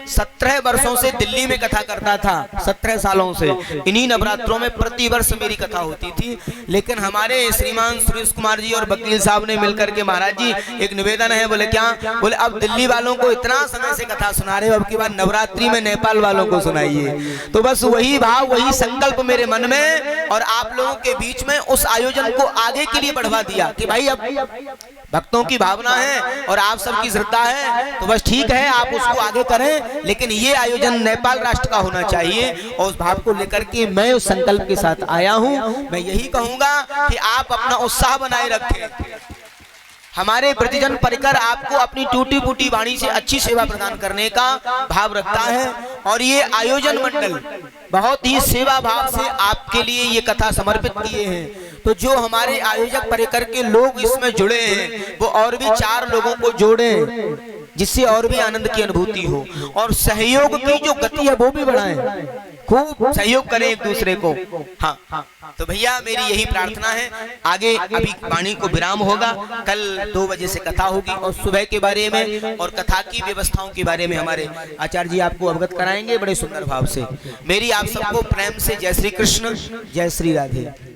17 वर्षों से दिल्ली में कथा करता था, 17 सालों से इन्हीं नवरात्रों में प्रति वर्ष मेरी कथा होती थी। लेकिन हमारे श्रीमान सुरेश कुमार जी और वकील साहब ने मिलकर के, महाराज जी एक निवेदन है। बोले क्या? बोले अब दिल्ली वालों को इतना समय से कथा सुना रहे हो, अब की बार नवरात्रि में नेपाल वालों को सुनाइए। तो बस वही भाव, वही संकल्प मेरे मन में और आप लोगों के बीच में उस आयोजन को आगे के लिए बढ़वा दिया कि भाई अब भक्तों की भावना है और आप सबकी श्रद्धा है, तो बस ठीक है आप उसको आगे करें, लेकिन ये आयोजन नेपाल राष्ट्र का होना चाहिए। और उस भाव को लेकर के मैं उस संकल्प के साथ आया हूं। मैं यही कहूंगा कि आप अपना उत्साह बनाए रखें। हमारे ब्रजजन परिकर आपको अपनी टूटी फूटी वाणी से अच्छी सेवा प्रदान करने का भाव रखता है, और ये आयोजन मंडल बहुत ही सेवा भाव से आपके लिए ये कथा समर्पित किए हैं। तो जो हमारे आयोजक परिकर के लोग इसमें जुड़े हैं वो और भी 4 लोगों को जोड़ें, जिससे और भी आनंद की अनुभूति हो, और सहयोग की जो गति है वो भी बढ़ाएं, खूब सहयोग करें एक दूसरे को। हाँ, तो भैया मेरी यही प्रार्थना है। आगे अभी वाणी को विराम होगा, कल 2 बजे से कथा होगी, और सुबह के बारे में और कथा की व्यवस्थाओं के बारे में हमारे आचार्य जी आपको अवगत कराएंगे बड़े सुंदर भाव से। मेरी आप सबको प्रेम से जय श्री कृष्ण, जय श्री राधे।